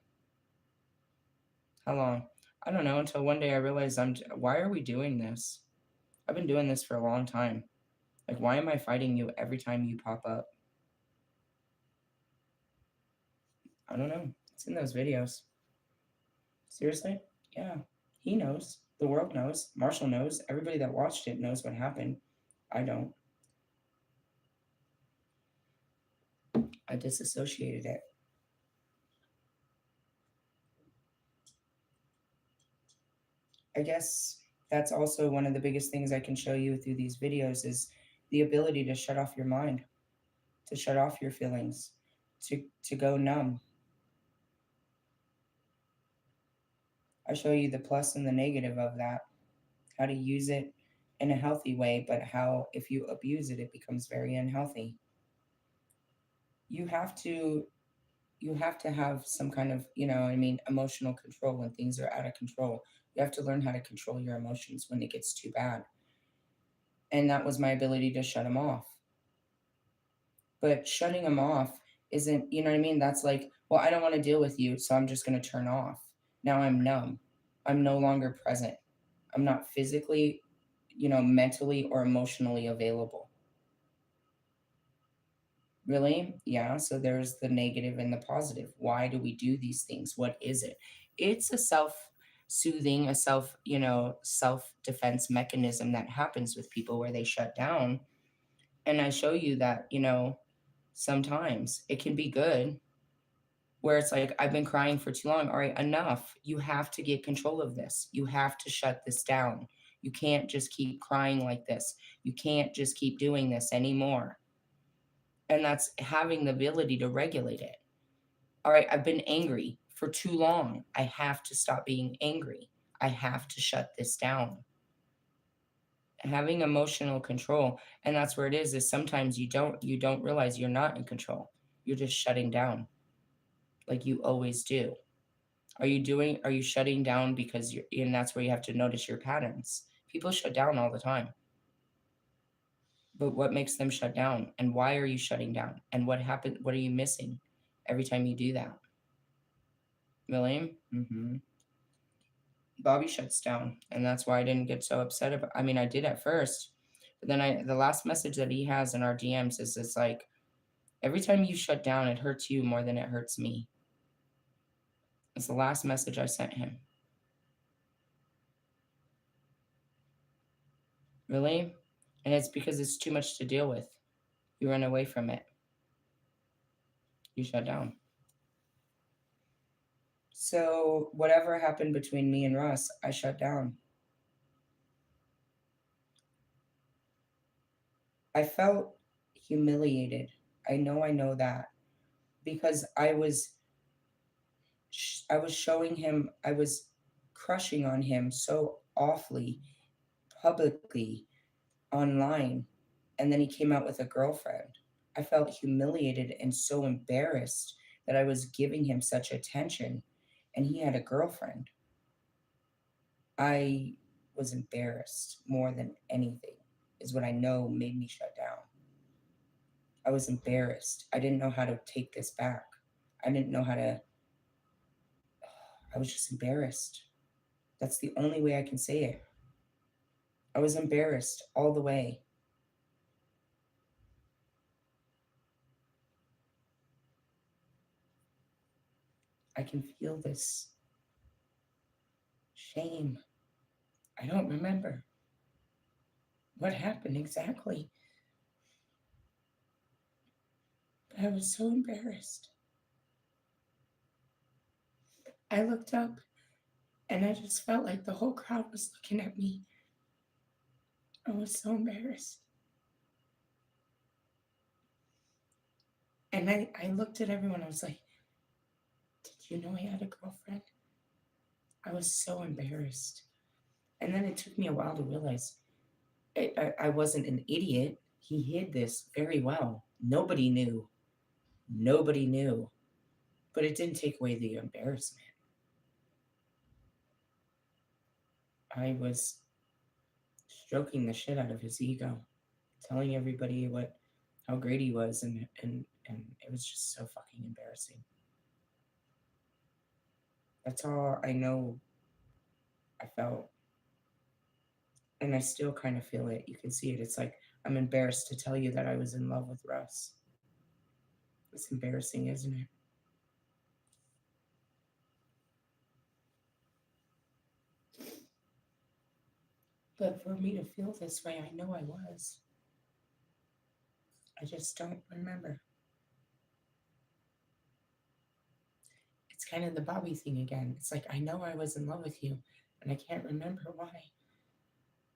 How long? I don't know, until one day I realized why are we doing this? I've been doing this for a long time. Like, why am I fighting you every time you pop up? I don't know. It's in those videos. Seriously? Yeah. He knows. The world knows. Marshall knows. Everybody that watched it knows what happened. I don't. I disassociated it. I guess that's also one of the biggest things I can show you through these videos is the ability to shut off your mind, to shut off your feelings, to go numb. I show you the plus and the negative of that, how to use it in a healthy way, but how if you abuse it, it becomes very unhealthy. You have to you have to have some kind of, I mean, emotional control when things are out of control. You have to learn how to control your emotions when it gets too bad. And that was my ability to shut them off. But shutting them off isn't, you know what I mean? That's like, well, I don't want to deal with you, so I'm just going to turn off. Now I'm numb. I'm no longer present. I'm not physically, mentally or emotionally available. Really? Yeah. So there's the negative and the positive. Why do we do these things? What is it? It's a self-soothing, a self-defense mechanism that happens with people where they shut down. And I show you that, sometimes it can be good where it's like, I've been crying for too long. All right, enough. You have to get control of this. You have to shut this down. You can't just keep crying like this. You can't just keep doing this anymore. And that's having the ability to regulate it. All right, I've been angry for too long. I have to stop being angry. I have to shut this down. Having emotional control, and that's where it is sometimes you don't realize you're not in control. You're just shutting down like you always do. Are you shutting down because and that's where you have to notice your patterns. People shut down all the time. But what makes them shut down? And why are you shutting down? And what happened? What are you missing every time you do that? William? Bobby shuts down. And that's why I didn't get so upset about I mean, I did at first. But then the last message that he has in our DMs is it's like, every time you shut down, it hurts you more than it hurts me. It's the last message I sent him. Really? And it's because it's too much to deal with. You run away from it. You shut down. So whatever happened between me and Russ, I shut down. I felt humiliated. I know that because I was showing him, I was crushing on him so awfully publicly online, and then he came out with a girlfriend. I felt humiliated and so embarrassed that I was giving him such attention and he had a girlfriend. I was embarrassed more than anything, is what I know made me shut down. I was embarrassed. I didn't know how to take this back. I didn't know how to, I was just embarrassed. That's the only way I can say it. I was embarrassed all the way. I can feel this shame. I don't remember what happened exactly, but I was so embarrassed. I looked up and I just felt like the whole crowd was looking at me. I was so embarrassed. And I looked at everyone. I was like, did you know he had a girlfriend? I was so embarrassed. And then it took me a while to realize I wasn't an idiot. He hid this very well. Nobody knew. Nobody knew. But it didn't take away the embarrassment. I was stroking the shit out of his ego, telling everybody what how great he was, and it was just so fucking embarrassing. That's all I know I felt. And I still kind of feel it. You can see it. It's like I'm embarrassed to tell you that I was in love with Russ. It's embarrassing, isn't it? But for me to feel this way, I know I was. I just don't remember. It's kind of the Bobby thing again. It's like I know I was in love with you, and I can't remember why.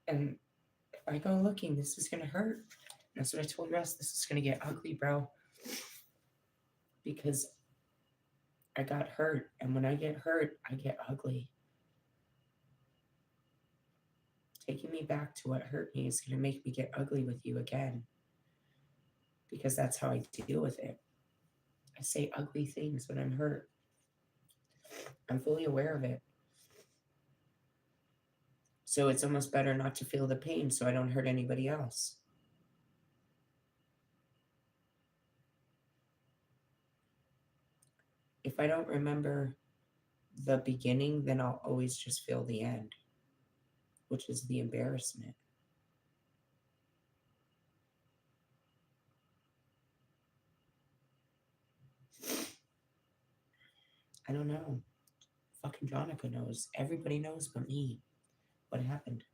And if I go looking, this is gonna hurt. That's what I told Russ. This is gonna get ugly, bro. Because I got hurt, and when I get hurt, I get ugly. Taking me back to what hurt me is gonna make me get ugly with you again. Because that's how I deal with it. I say ugly things when I'm hurt. I'm fully aware of it. So it's almost better not to feel the pain so I don't hurt anybody else. If I don't remember the beginning, then I'll always just feel the end, which is the embarrassment. I don't know. Fucking Jonica knows. Everybody knows but me what happened.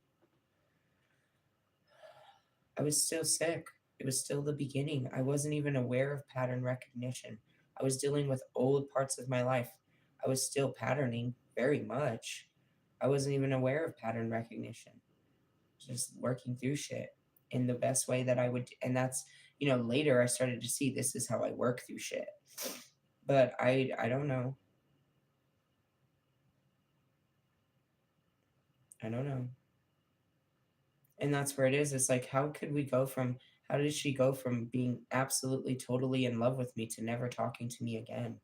I was still sick. It was still the beginning. I wasn't even aware of pattern recognition. I was dealing with old parts of my life. I was still patterning very much. I wasn't even aware of pattern recognition. Just working through shit in the best way that I would. And that's, later I started to see this is how I work through shit. But I don't know. I don't know. And that's where it is. It's like, how did she go from being absolutely totally in love with me to never talking to me again?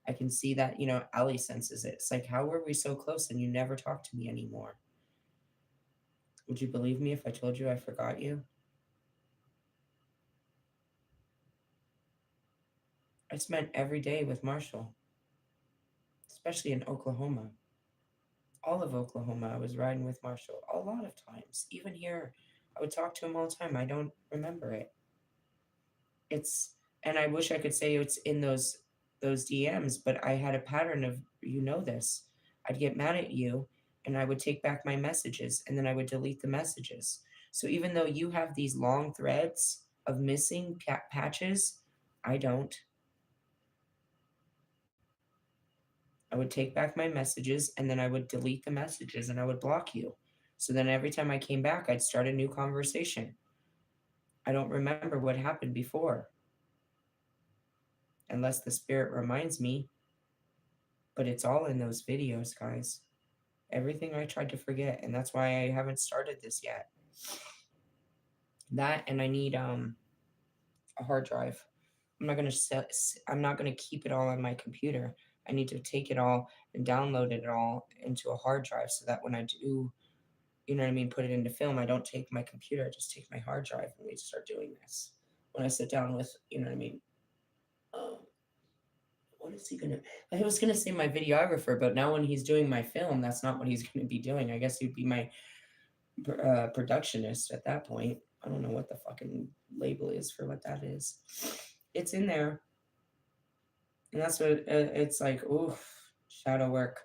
I can see that, Ellie senses it. It's like, how were we so close and you never talk to me anymore? Would you believe me if I told you I forgot you? I spent every day with Marshall, especially in Oklahoma. All of Oklahoma, I was riding with Marshall a lot of times. Even here, I would talk to him all the time. I don't remember it. It's and I wish I could say it's in those DMs, but I had a pattern of this. I'd get mad at you and I would take back my messages and then I would delete the messages. So even though you have these long threads of missing patches, I don't. I would take back my messages and then I would delete the messages and I would block you. So then every time I came back, I'd start a new conversation. I don't remember what happened before unless the spirit reminds me. But it's all in those videos, guys. Everything I tried to forget, and that's why I haven't started this yet. That and I need a hard drive. I'm not gonna keep it all on my computer. I need to take it all and download it all into a hard drive so that when I do, you know what I mean, put it into film, I don't take my computer, I just take my hard drive and we start doing this. When I sit down with, you know what I mean, um, what is he gonna? I was gonna say my videographer, but now when he's doing my film, that's not what he's gonna be doing. I guess he'd be my productionist at that point. I don't know what the fucking label is for what that is. It's in there, and that's what it's like. Oof, shadow work.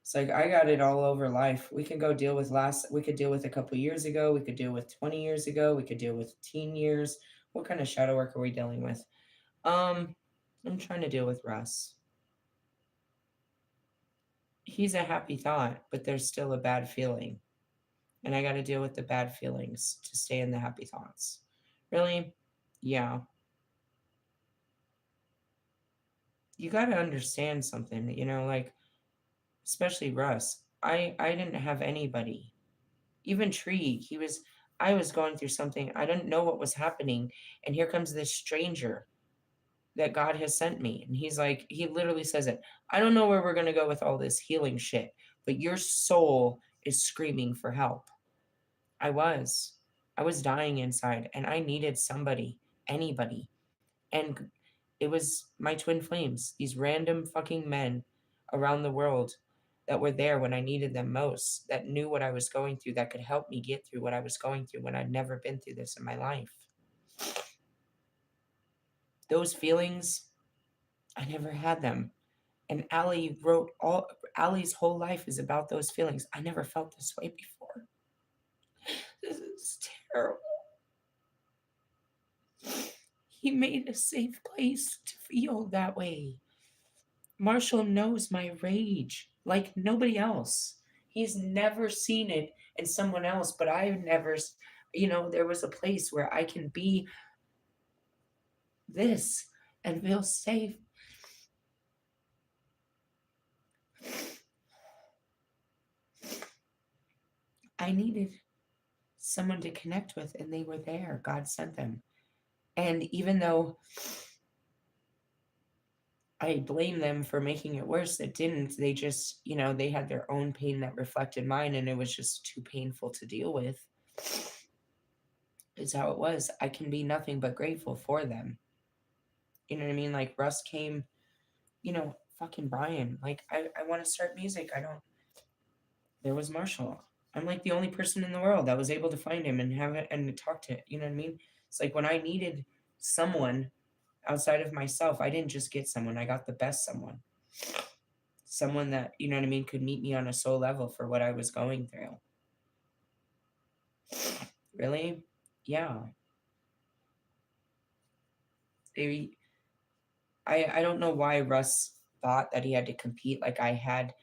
It's like I got it all over life. We can go deal with We could deal with a couple years ago. We could deal with 20 years ago. We could deal with teen years. What kind of shadow work are we dealing with? I'm trying to deal with Russ. He's a happy thought, but there's still a bad feeling. And I got to deal with the bad feelings to stay in the happy thoughts. Really? Yeah. You got to understand something, like, especially Russ. I didn't have anybody. Even Tree, I was going through something. I didn't know what was happening. And here comes this stranger that God has sent me. And he's like, he literally says it. I don't know where we're going to go with all this healing shit, but your soul is screaming for help. I was. I was dying inside and I needed somebody. anybody. And it was my twin flames, these random fucking men around the world that were there when I needed them most, that knew what I was going through, that could help me get through what I was going through when I'd never been through this in my life. Those feelings, I never had them. And Allie's whole life is about those feelings. I never felt this way before. This is terrible. He made a safe place to feel that way. Marshall knows my rage like nobody else. He's never seen it in someone else, but I've never, there was a place where I can be this and feel safe. I needed someone to connect with, and they were there. God sent them. And even though I blame them for making it worse, it didn't. They just, they had their own pain that reflected mine, and it was just too painful to deal with. Is how it was. I can be nothing but grateful for them. You know what I mean? Like Russ came, fucking Brian. Like I want to start music. I don't. There was Marshall. I'm like the only person in the world that was able to find him and have it and to talk to. You know what I mean? It's like when I needed someone outside of myself, I didn't just get someone. I got the best someone. Someone that, you know what I mean, could meet me on a soul level for what I was going through. Really? Yeah. They, I don't know why Russ thought that he had to compete like I had.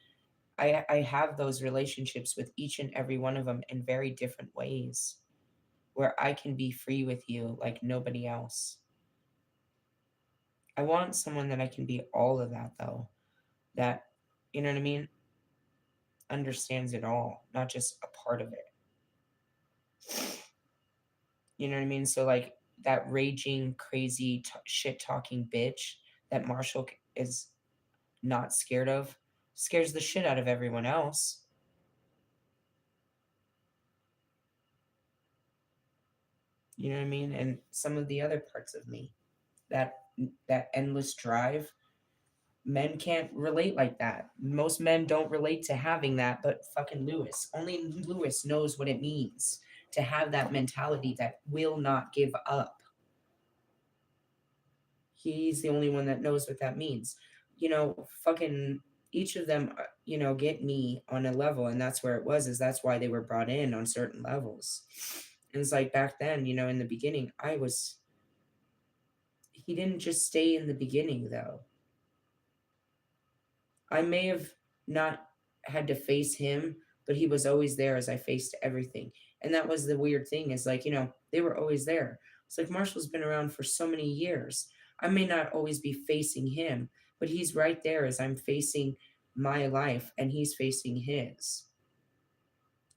I have those relationships with each and every one of them in very different ways where I can be free with you like nobody else. I want someone that I can be all of that though. That, you know what I mean, understands it all, not just a part of it. You know what I mean? So like that raging, crazy, shit talking bitch that Marshall is not scared of scares the shit out of everyone else. You know what I mean? And some of the other parts of me, that that endless drive, men can't relate like that. Most men don't relate to having that, but fucking only Lewis knows what it means to have that mentality that will not give up. He's the only one that knows what that means. Fucking each of them, get me on a level, and that's where it was. Is that's why they were brought in on certain levels. And it's like back then, in the beginning, he didn't just stay in the beginning though. I may have not had to face him, but he was always there as I faced everything. And that was the weird thing is like, they were always there. It's like Marshall's been around for so many years. I may not always be facing him, but he's right there as I'm facing my life and he's facing his.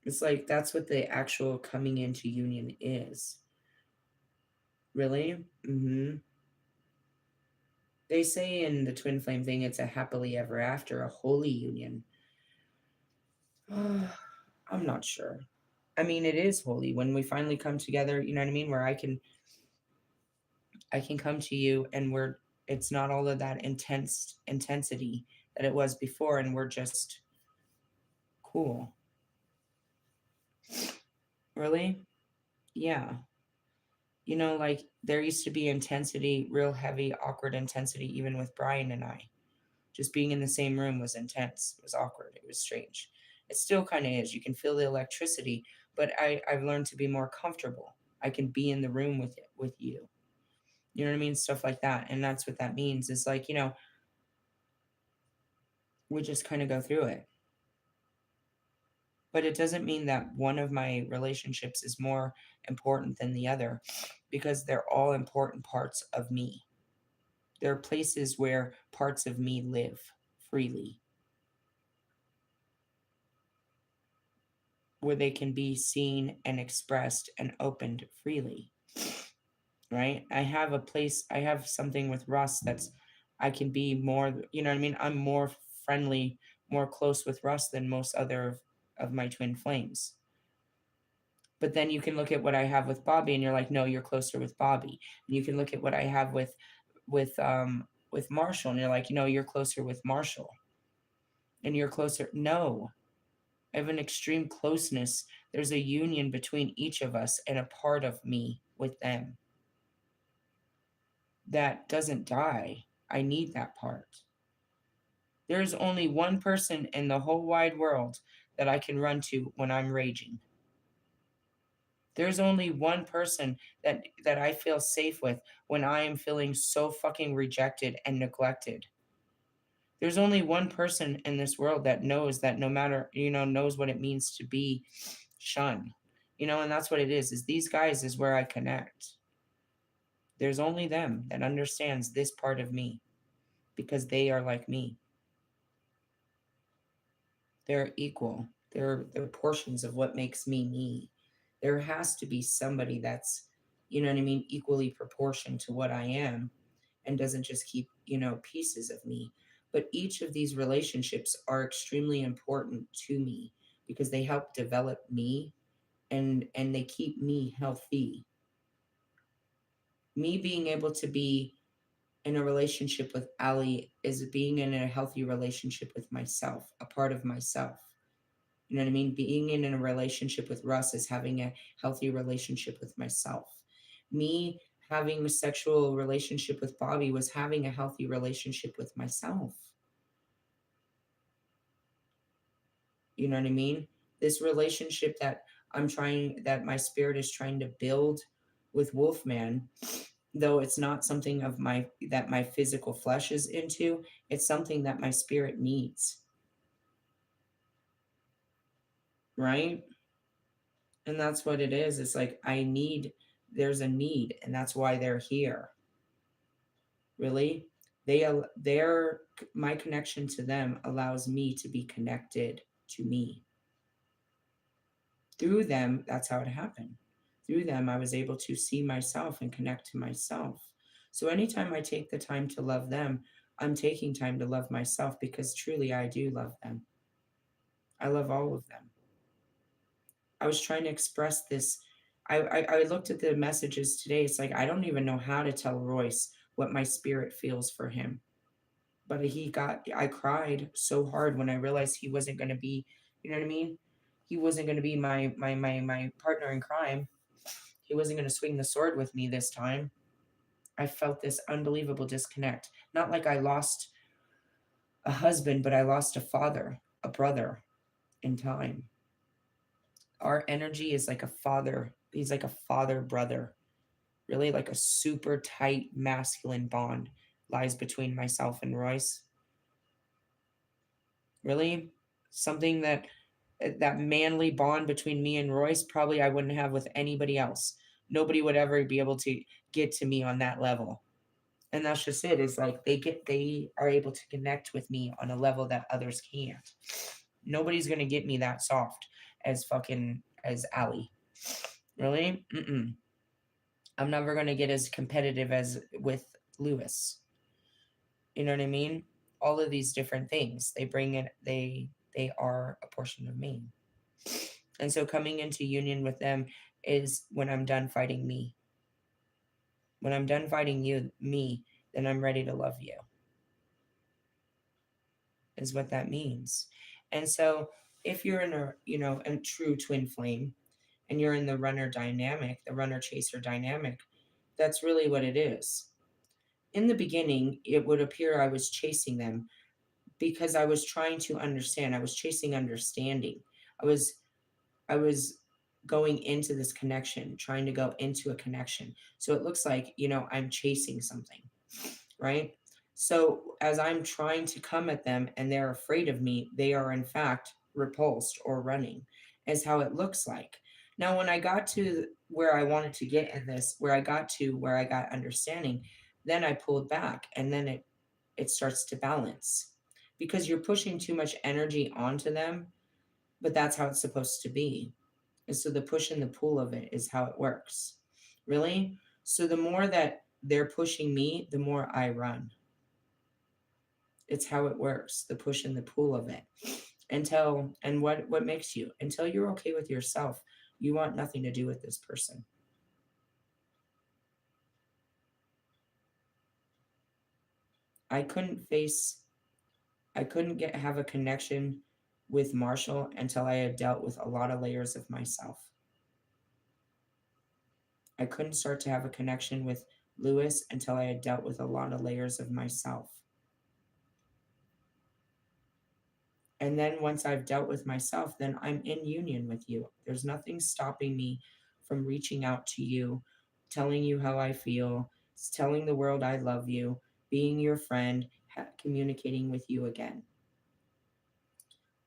It's like that's what the actual coming into union is. Really? Mm-hmm. They say in the twin flame thing, it's a happily ever after, a holy union. I'm not sure. I mean, it is holy when we finally come together, you know what I mean? Where I can come to you and it's not all of that intensity that it was before, and we're just cool. Really? Yeah. Like there used to be intensity, real heavy, awkward intensity, even with Brian and I. Just being in the same room was intense. It was awkward. It was strange. It still kind of is. You can feel the electricity, but I've learned to be more comfortable. I can be in the room with you. You know what I mean? Stuff like that. And that's what that means. Is like, we just kind of go through it. But it doesn't mean that one of my relationships is more important than the other because they're all important parts of me. There are places where parts of me live freely, where they can be seen and expressed and opened freely. Right? I have something with Russ I can be more, you know what I mean? I'm more friendly, more close with Russ than most other of my twin flames. But then you can look at what I have with Bobby and you're like, no, you're closer with Bobby. And you can look at what I have with Marshall and you're like, you're closer with Marshall. And you're closer. No. I have an extreme closeness. There's a union between each of us and a part of me with them that doesn't die. I need that part. There's only one person in the whole wide world that I can run to when I'm raging. There's only one person that I feel safe with when I am feeling so fucking rejected and neglected. There's only one person in this world that knows that no matter, knows what it means to be shunned. And that's what it is these guys is where I connect. There's only them that understands this part of me because they are like me. They're equal. They're portions of what makes me me. There has to be somebody that's, what I mean, equally proportioned to what I am and doesn't just keep, pieces of me. But each of these relationships are extremely important to me because they help develop me and they keep me healthy. Me being able to be in a relationship with Ali is being in a healthy relationship with myself, a part of myself. You know what I mean? Being in a relationship with Russ is having a healthy relationship with myself. Me having a sexual relationship with Bobby was having a healthy relationship with myself. You know what I mean? This relationship that my spirit is trying to build with Wolfman, though it's not something that my physical flesh is into, it's something that my spirit needs. Right? And that's what it is. It's like there's a need, and that's why they're here. Really? They're my connection to them allows me to be connected to me. Through them, that's how it happened. Through them, I was able to see myself and connect to myself. So anytime I take the time to love them, I'm taking time to love myself because truly I do love them. I love all of them. I was trying to express this. I looked at the messages today. It's like I don't even know how to tell Royce what my spirit feels for him. But I cried so hard when I realized he wasn't going to be, you know what I mean? He wasn't going to be my partner in crime. He wasn't going to swing the sword with me this time. I felt this unbelievable disconnect. Not like I lost a husband, but I lost a father, a brother in time. Our energy is like a father. He's like a father brother. Really like a super tight masculine bond lies between myself and Royce. Really something that manly bond between me and Royce probably I wouldn't have with anybody else. Nobody would ever be able to get to me on that level. And that's just it. Is like they are able to connect with me on a level that others can't. Nobody's gonna get me that soft as Ali. Really? Mm-mm. I'm never gonna get as competitive as with Lewis. You know what I mean? All of these different things they bring in. They are a portion of me. And so coming into union with them is when I'm done fighting me. When I'm done fighting me, then I'm ready to love you. Is what that means. And so if you're in a true twin flame and you're in the runner dynamic, the runner chaser dynamic, that's really what it is. In the beginning, it would appear I was chasing them because I was trying to understand. I was chasing understanding. I was going into this connection, trying to go into a connection. So it looks like, I'm chasing something, right? So as I'm trying to come at them and they're afraid of me, they are in fact repulsed or running, is how it looks like. Now, when I got to where I wanted to get in this, where I got understanding, then I pulled back and then it starts to balance because you're pushing too much energy onto them, but that's how it's supposed to be. And so the push and the pull of it is how it works. Really? So the more that they're pushing me, the more I run. It's how it works, the push and the pull of it. And what makes you until you're okay with yourself. You want nothing to do with this person. I couldn't face, I couldn't have a connection with Marshall until I had dealt with a lot of layers of myself. I couldn't start to have a connection with Lewis until I had dealt with a lot of layers of myself. And then once I've dealt with myself, then I'm in union with you. There's nothing stopping me from reaching out to you, telling you how I feel, telling the world I love you, being your friend, communicating with you again.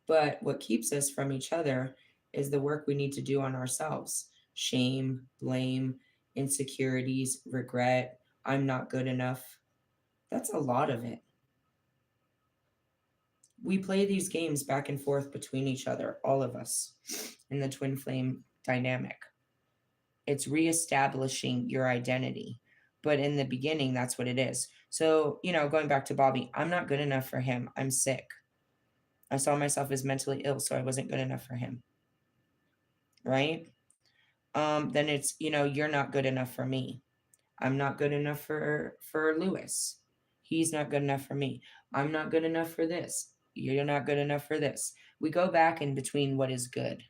But what keeps us from each other is the work we need to do on ourselves: shame, blame, insecurities, regret. I'm not good enough. That's a lot of it. We play these games back and forth between each other, all of us, in the twin flame dynamic. It's reestablishing your identity. But in the beginning, that's what it is. So, going back to Bobby, I'm not good enough for him. I'm sick. I saw myself as mentally ill, so I wasn't good enough for him. Right? Then it's, you're not good enough for me. I'm not good enough for Lewis. He's not good enough for me. I'm not good enough for this. You're not good enough for this. We go back in between what is good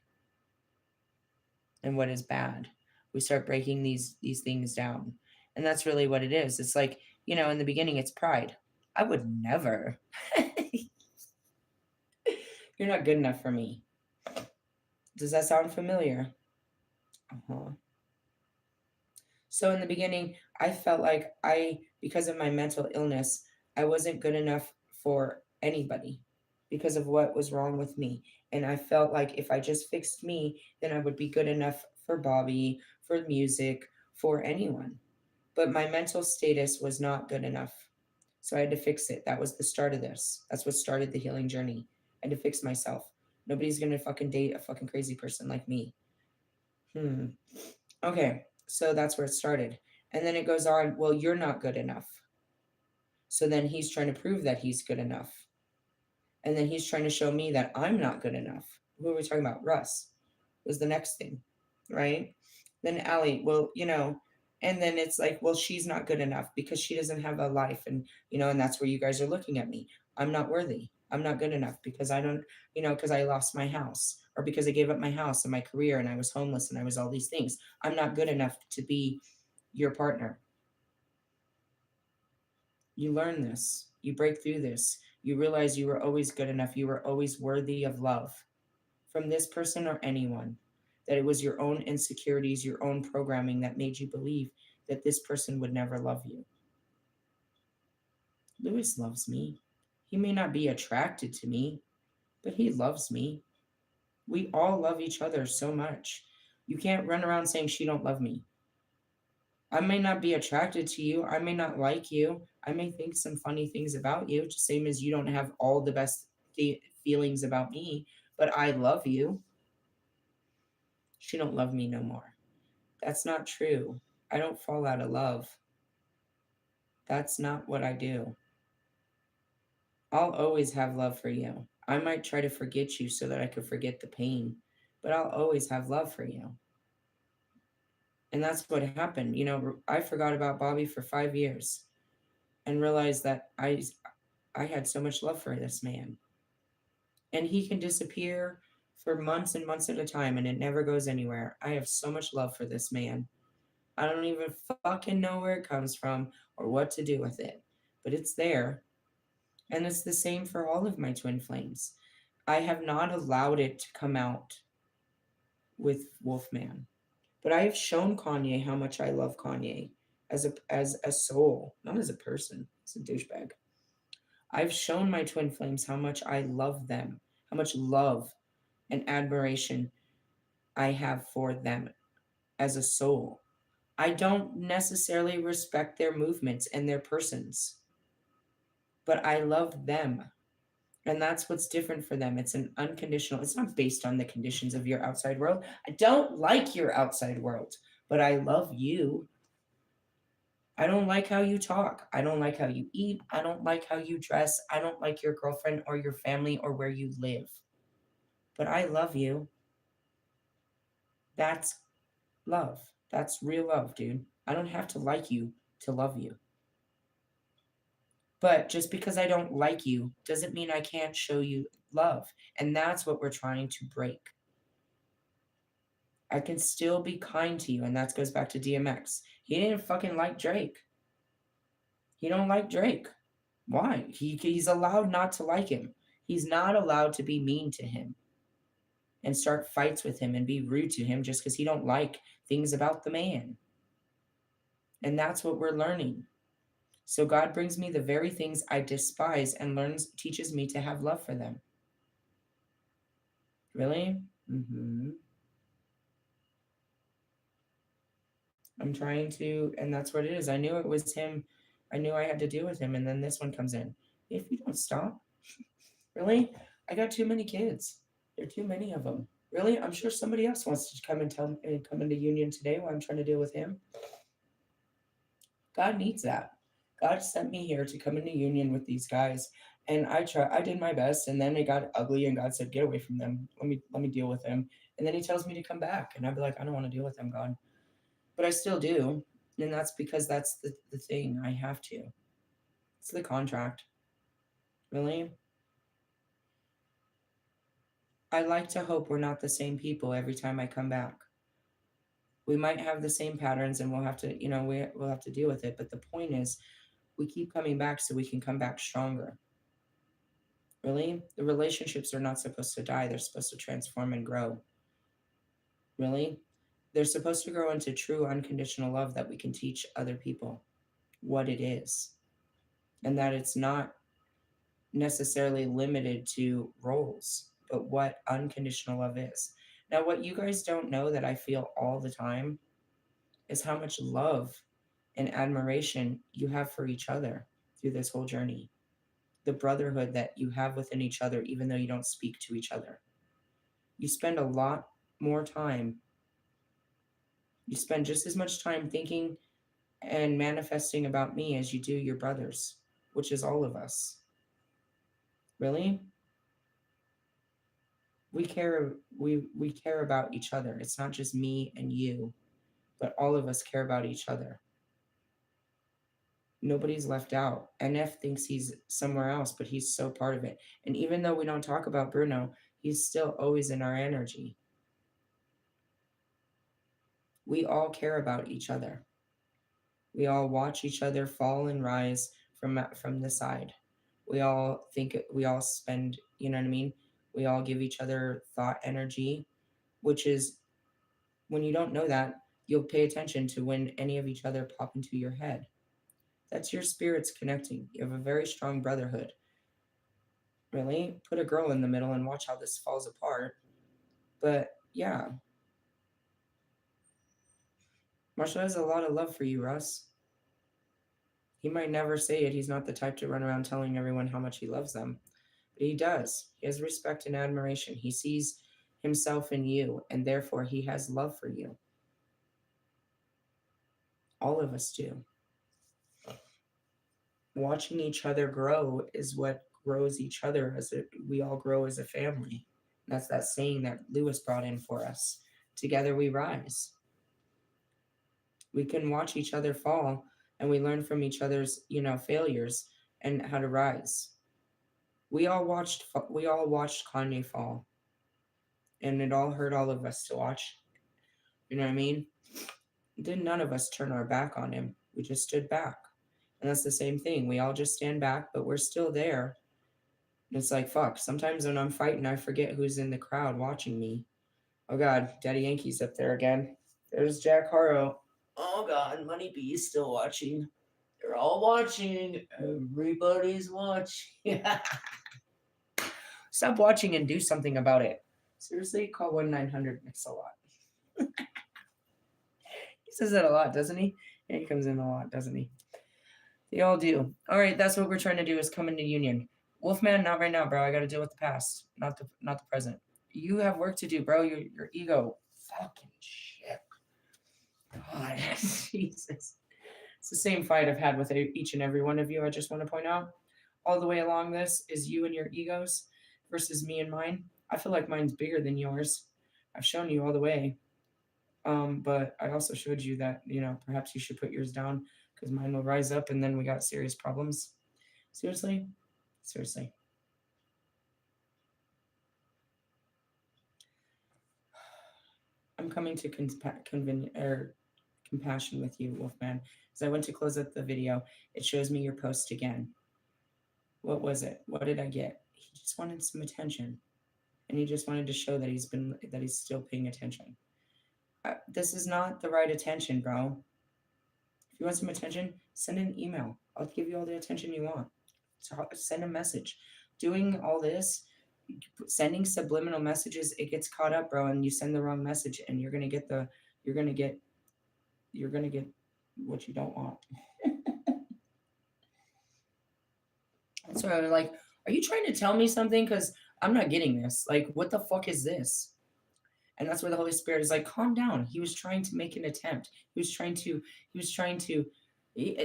and what is bad. We start breaking these things down. And that's really what it is. It's like, in the beginning it's pride. I would never. You're not good enough for me. Does that sound familiar? Uh-huh. So in the beginning, I felt like because of my mental illness, I wasn't good enough for anybody because of what was wrong with me. And I felt like if I just fixed me, then I would be good enough for Bobby, for music, for anyone. But my mental status was not good enough. So I had to fix it. That was the start of this. That's what started the healing journey. I had to fix myself. Nobody's going to fucking date a fucking crazy person like me. Okay, so that's where it started. And then it goes on, well, you're not good enough. So then he's trying to prove that he's good enough. And then he's trying to show me that I'm not good enough. Who are we talking about? Russ was the next thing, right? Then Allie, well, and then it's like, well, she's not good enough because she doesn't have a life. And, and that's where you guys are looking at me. I'm not worthy. I'm not good enough because I don't, because I lost my house or because I gave up my house and my career and I was homeless and I was all these things. I'm not good enough to be your partner. You learn this. You break through this. You realize you were always good enough. You were always worthy of love from this person or anyone. That it was your own insecurities, your own programming that made you believe that this person would never love you. Lewis loves me. He may not be attracted to me, but he loves me. We all love each other so much. You can't run around saying she don't love me. I may not be attracted to you. I may not like you. I may think some funny things about you, just same as you don't have all the best feelings about me, but I love you. She don't love me no more. That's not true. I don't fall out of love. That's not what I do. I'll always have love for you. I might try to forget you so that I could forget the pain, but I'll always have love for you. And that's what happened. I forgot about Bobby for 5 years and realized that I had so much love for this man. And he can disappear for months and months at a time and it never goes anywhere. I have so much love for this man. I don't even fucking know where it comes from or what to do with it, but it's there. And it's the same for all of my twin flames. I have not allowed it to come out with Wolfman, but I have shown Kanye how much I love Kanye as a soul, not as a person. It's a douchebag. I've shown my twin flames how much I love them, how much love and admiration I have for them as a soul. I don't necessarily respect their movements and their persons, but I love them. And that's what's different for them. It's an unconditional, it's not based on the conditions of your outside world. I don't like your outside world, but I love you. I don't like how you talk. I don't like how you eat. I don't like how you dress. I don't like your girlfriend or your family or where you live. But I love you. That's love. That's real love, dude. I don't have to like you to love you. But just because I don't like you doesn't mean I can't show you love. And that's what we're trying to break. I can still be kind to you. And that goes back to DMX. He didn't fucking like Drake. He don't like Drake. Why? He's allowed not to like him. He's not allowed to be mean to him and start fights with him and be rude to him just because he don't like things about the man. And that's what we're learning. So God brings me the very things I despise and teaches me to have love for them. Really? I'm trying to, and that's what it is. I knew it was him. I knew I had to deal with him, and then this one comes in. If you don't stop, really, I got too many kids. There are too many of them. Really, I'm sure somebody else wants to come and come into union today while I'm trying to deal with him. God needs that. God sent me here to come into union with these guys, and I did my best, and then it got ugly, and God said, "Get away from them. Let me deal with them." And then He tells me to come back, and I'd be like, "I don't want to deal with them, God," but I still do, and that's because that's the thing. I have to. It's the contract. Really, I like to hope we're not the same people every time I come back. We might have the same patterns, and we'll have to, we'll have to deal with it. But the point is, we keep coming back so we can come back stronger. Really? The relationships are not supposed to die. They're supposed to transform and grow. Really? They're supposed to grow into true unconditional love that we can teach other people what it is. And that it's not necessarily limited to roles, but what unconditional love is. Now, what you guys don't know that I feel all the time is how much love and admiration you have for each other through this whole journey. The brotherhood that you have within each other, even though you don't speak to each other. You spend a lot more time. You spend just as much time thinking and manifesting about me as you do your brothers, which is all of us. Really? We care about each other. It's not just me and you, but all of us care about each other. Nobody's left out. NF thinks he's somewhere else, but he's so part of it. And even though we don't talk about Bruno, he's still always in our energy. We all care about each other. We all watch each other fall and rise from the side. We all spend, you know what I mean? We all give each other thought energy, which is when you don't know that, you'll pay attention to when any of each other pop into your head. That's your spirits connecting. You have a very strong brotherhood. Really? Put a girl in the middle and watch how this falls apart. But yeah. Marshall has a lot of love for you, Russ. He might never say it. He's not the type to run around telling everyone how much he loves them. But he does. He has respect and admiration. He sees himself in you, and therefore he has love for you. All of us do. Watching each other grow is what grows each other we all grow as a family. And that's that saying that Lewis brought in for us. Together we rise. We can watch each other fall, and we learn from each other's, failures and how to rise. We all watched Kanye fall, and it all hurt all of us to watch. You know what I mean? Then none of us turn our back on him. We just stood back. And that's the same thing. We all just stand back, but we're still there. And it's like, fuck. Sometimes when I'm fighting, I forget who's in the crowd watching me. Oh, God. Daddy Yankee's up there again. There's Jack Harrow. Oh, God. Money B's still watching. They're all watching. Everybody's watching. Stop watching and do something about it. Seriously, call 1-900 Mix a lot. He says that a lot, doesn't he? Yeah, he comes in a lot, doesn't he? They all do. All right, that's what we're trying to do is come into union. Wolfman, not right now, bro. I got to deal with the past, not the present. You have work to do, bro. Your ego. Fucking shit. God, Jesus. It's the same fight I've had with each and every one of you. I just want to point out, all the way along this is you and your egos versus me and mine. I feel like mine's bigger than yours. I've shown you all the way. But I also showed you that, perhaps you should put yours down because mine will rise up and then we got serious problems. Seriously? Seriously. I'm coming to compassion with you, Wolfman. As I went to close up the video, it shows me your post again. What was it? What did I get? He just wanted some attention, and he just wanted to show that he's still paying attention. This is not the right attention, bro. If you want some attention, send an email. I'll give you all the attention you want. Send a message. Doing all this, sending subliminal messages, it gets caught up, bro, and you send the wrong message, and you're gonna get what you don't want. So I'm like, are you trying to tell me something? Because I'm not getting this. Like, what the fuck is this? And that's where the Holy Spirit is like, calm down. He was trying to make an attempt. He was trying to,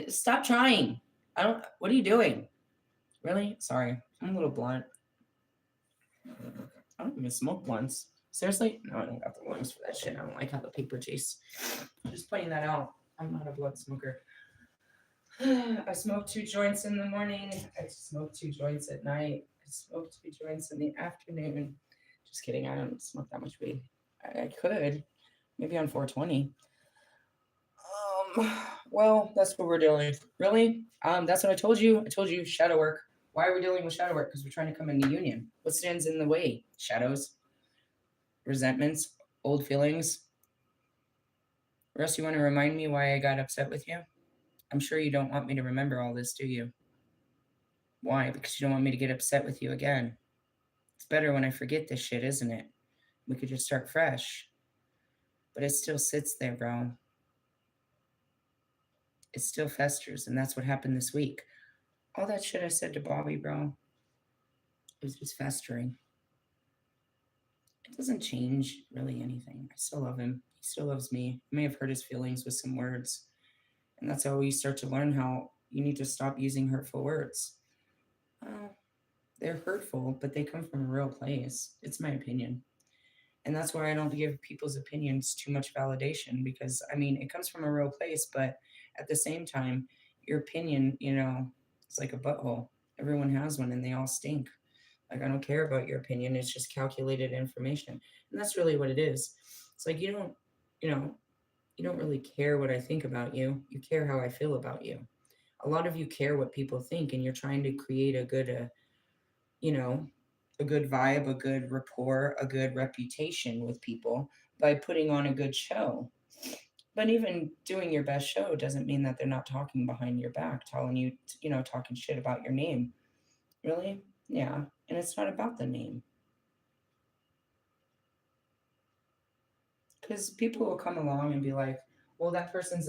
stop trying. What are you doing? Really? Sorry. I'm a little blunt. I don't even smoke blunts. Seriously? No, I don't got the lungs for that shit. I don't like how the paper tastes. Just pointing that out. I'm not a blunt smoker. I smoke 2 joints in the morning. I smoke 2 joints at night. I smoke 2 joints in the afternoon. Just kidding. I don't smoke that much weed. I could. Maybe on 420. Well, that's what we're doing. Really? That's what I told you. I told you shadow work. Why are we dealing with shadow work? Because we're trying to come into union. What stands in the way? Shadows, resentments, old feelings. Russ, you want to remind me why I got upset with you? I'm sure you don't want me to remember all this, do you? Why? Because you don't want me to get upset with you again. It's better when I forget this shit, isn't it? We could just start fresh. But it still sits there, bro. It still festers, and that's what happened this week. All that shit I said to Bobby, bro, it was just festering. It doesn't change really anything. I still love him. He still loves me. I may have hurt his feelings with some words. And that's how we start to learn how you need to stop using hurtful words. They're hurtful, but they come from a real place. It's my opinion. And that's why I don't give people's opinions too much validation because, it comes from a real place, but at the same time, your opinion, it's like a butthole. Everyone has one and they all stink. Like, I don't care about your opinion. It's just calculated information. And that's really what it is. It's like, you don't really care what I think about you. You care how I feel about you. A lot of you care what people think, and you're trying to create a good, a good vibe, a good rapport, a good reputation with people by putting on a good show. But even doing your best show doesn't mean that they're not talking behind your back, telling you, talking shit about your name. Really? Yeah. And it's not about the name. Because people will come along and be like, well, that person's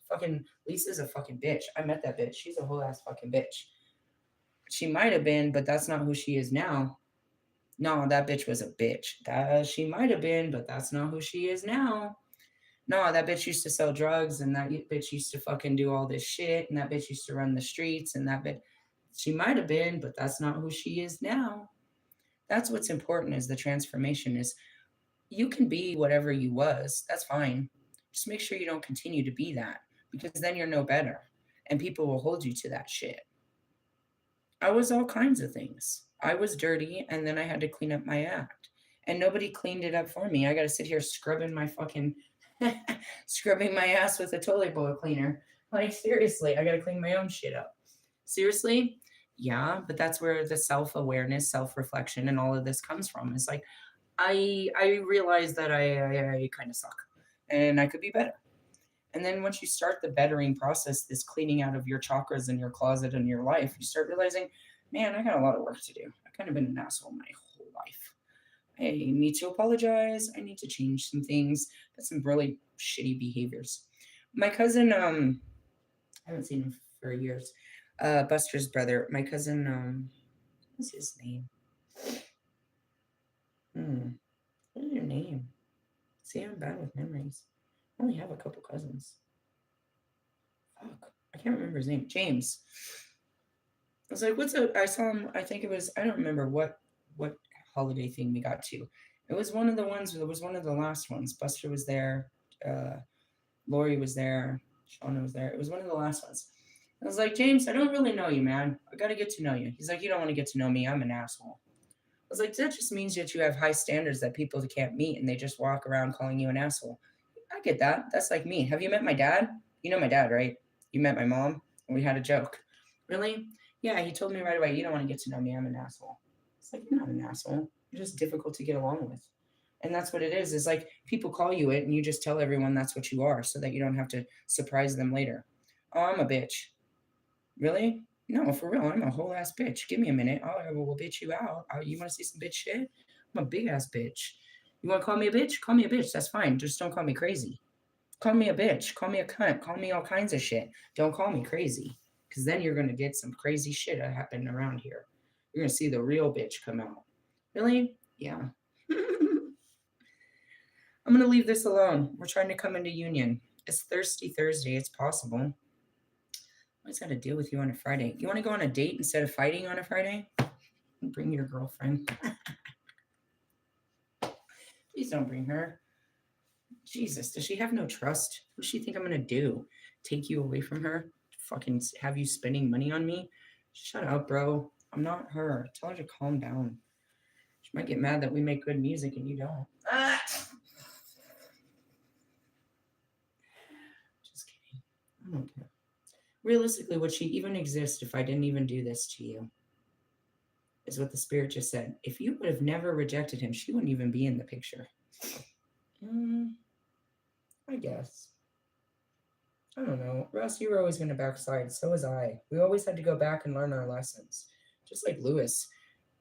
fucking Lisa's a fucking bitch. I met that bitch. She's a whole ass fucking bitch. She might have been, but that's not who she is now. No, that bitch was a bitch. She might have been, but that's not who she is now. No, that bitch used to sell drugs, and that bitch used to fucking do all this shit, and that bitch used to run the streets, and that bitch, she might have been, but that's not who she is now. That's what's important is the transformation is you can be whatever you was. That's fine. Just make sure you don't continue to be that because then you're no better and people will hold you to that shit. I was all kinds of things. I was dirty and then I had to clean up my act. And nobody cleaned it up for me. I got to sit here scrubbing my fucking scrubbing my ass with a toilet bowl cleaner. Like seriously, I got to clean my own shit up. Seriously? Yeah, but that's where the self-awareness, self-reflection and all of this comes from. It's like I realized that I kind of suck and I could be better. And then once you start the bettering process, this cleaning out of your chakras in your closet and your life, you start realizing, man, I got a lot of work to do. I've kind of been an asshole my whole life. I need to apologize. I need to change some things. That's some really shitty behaviors. My cousin, I haven't seen him for years. Buster's brother. My cousin, what's his name? What is your name? See, I'm bad with memories. I only have a couple cousins. Fuck. I can't remember his name. James. I was like, what's up? I saw him, I think it was, I don't remember what holiday thing we got to. It was one of the ones. It was one of the last ones. Buster was there. Uh, Lori was there. Shauna was there. It was one of the last ones. I was like, James, I don't really know you, man. I got to get to know you. He's like, you don't want to get to know me. I'm an asshole. I was like, that just means that you have high standards that people can't meet and they just walk around calling you an asshole. I get that. That's like me. Have you met my dad? You know my dad, right? You met my mom and we had a joke. Really? Yeah, he told me right away, you don't want to get to know me. I'm an asshole. It's like, you're not an asshole. You're just difficult to get along with. And that's what it is like people call you it and you just tell everyone that's what you are so that you don't have to surprise them later. Oh, I'm a bitch. Really? No, for real. I'm a whole ass bitch. Give me a minute. I will bitch you out. You want to see some bitch shit? I'm a big ass bitch. You want to call me a bitch? Call me a bitch. That's fine. Just don't call me crazy. Call me a bitch. Call me a cunt. Call me all kinds of shit. Don't call me crazy. Because then you're going to get some crazy shit that happened around here. You're going to see the real bitch come out. Really? Yeah. I'm going to leave this alone. We're trying to come into union. It's Thirsty Thursday. It's possible. I always got to deal with you on a Friday. You want to go on a date instead of fighting on a Friday? Bring your girlfriend. Please don't bring her. Jesus, does she have no trust? What does she think I'm going to do? Take you away from her? Fucking have you spending money on me? Shut up, bro. I'm not her. Tell her to calm down. She might get mad that we make good music and you don't. Just kidding. I don't care. Realistically, would she even exist if I didn't even do this to you? Is what the spirit just said. If you would have never rejected him, she wouldn't even be in the picture. I guess. I don't know. Russ, you were always going to backslide. So was I. We always had to go back and learn our lessons. Just like Lewis.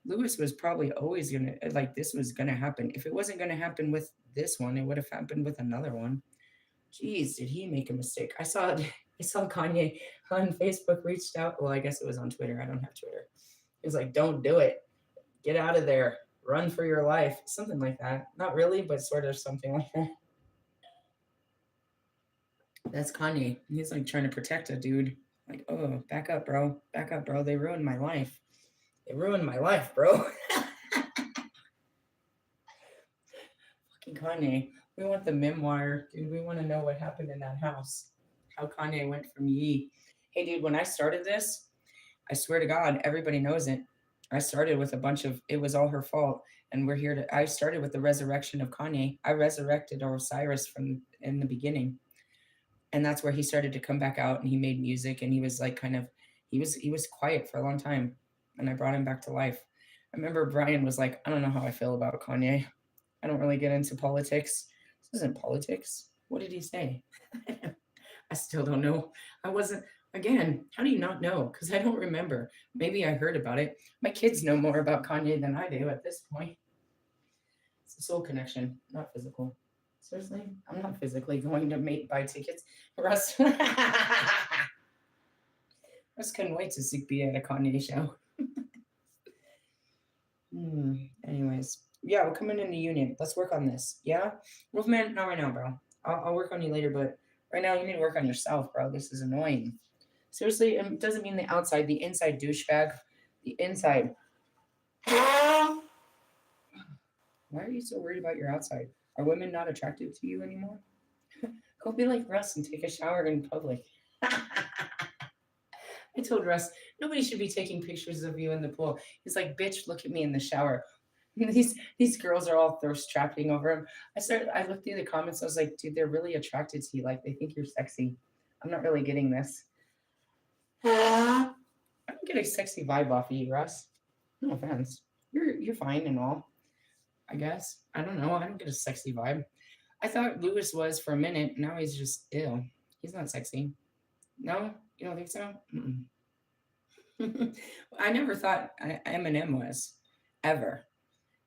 Lewis was probably always going to, like, this was going to happen. If it wasn't going to happen with this one, it would have happened with another one. Jeez, did he make a mistake? I saw Kanye on Facebook reached out. Well, I guess it was on Twitter. I don't have Twitter. He was like, don't do it. Get out of there. Run for your life. Something like that. Not really, but sort of something like that. That's Kanye. He's like trying to protect a dude. Like, oh, back up, bro. Back up, bro. They ruined my life. They ruined my life, bro. Fucking Kanye. We want the memoir, dude. We want to know what happened in that house. How Kanye went from Yee. Hey, dude, when I started this, I swear to God, everybody knows it. I started with a bunch of, it was all her fault. And we're here to, I started with the resurrection of Kanye. I resurrected Osiris from in the beginning. And that's where he started to come back out and he made music and he was like kind of, he was quiet for a long time. And I brought him back to life. I remember Brian was like, I don't know how I feel about Kanye. I don't really get into politics. This isn't politics. What did he say? I still don't know. I wasn't, again, how do you not know? Because I don't remember. Maybe I heard about it. My kids know more about Kanye than I do at this point. It's a soul connection, not physical. Seriously? I'm not physically going to buy tickets. Russ, Russ couldn't wait to be at a Kanye show. Anyways, yeah, we're coming into union. Let's work on this. Yeah? Wolfman, not right now, bro. I'll work on you later, but right now you need to work on yourself, bro. This is annoying. Seriously, it doesn't mean the outside, the inside douchebag. The inside. Why are you so worried about your outside? Are women not attractive to you anymore? Go be like Russ and take a shower in public. I told Russ, nobody should be taking pictures of you in the pool. He's like, bitch, look at me in the shower. These girls are all thirst trapping over him. I looked through the comments. I was like, dude, they're really attracted to you. Like, they think you're sexy. I'm not really getting this. I don't get a sexy vibe off of you, Russ. No offense. You're fine and all. I guess. I don't know. I don't get a sexy vibe. I thought Lewis was for a minute. Now he's just ew. He's not sexy. No? You don't think so? I never thought Eminem was. Ever.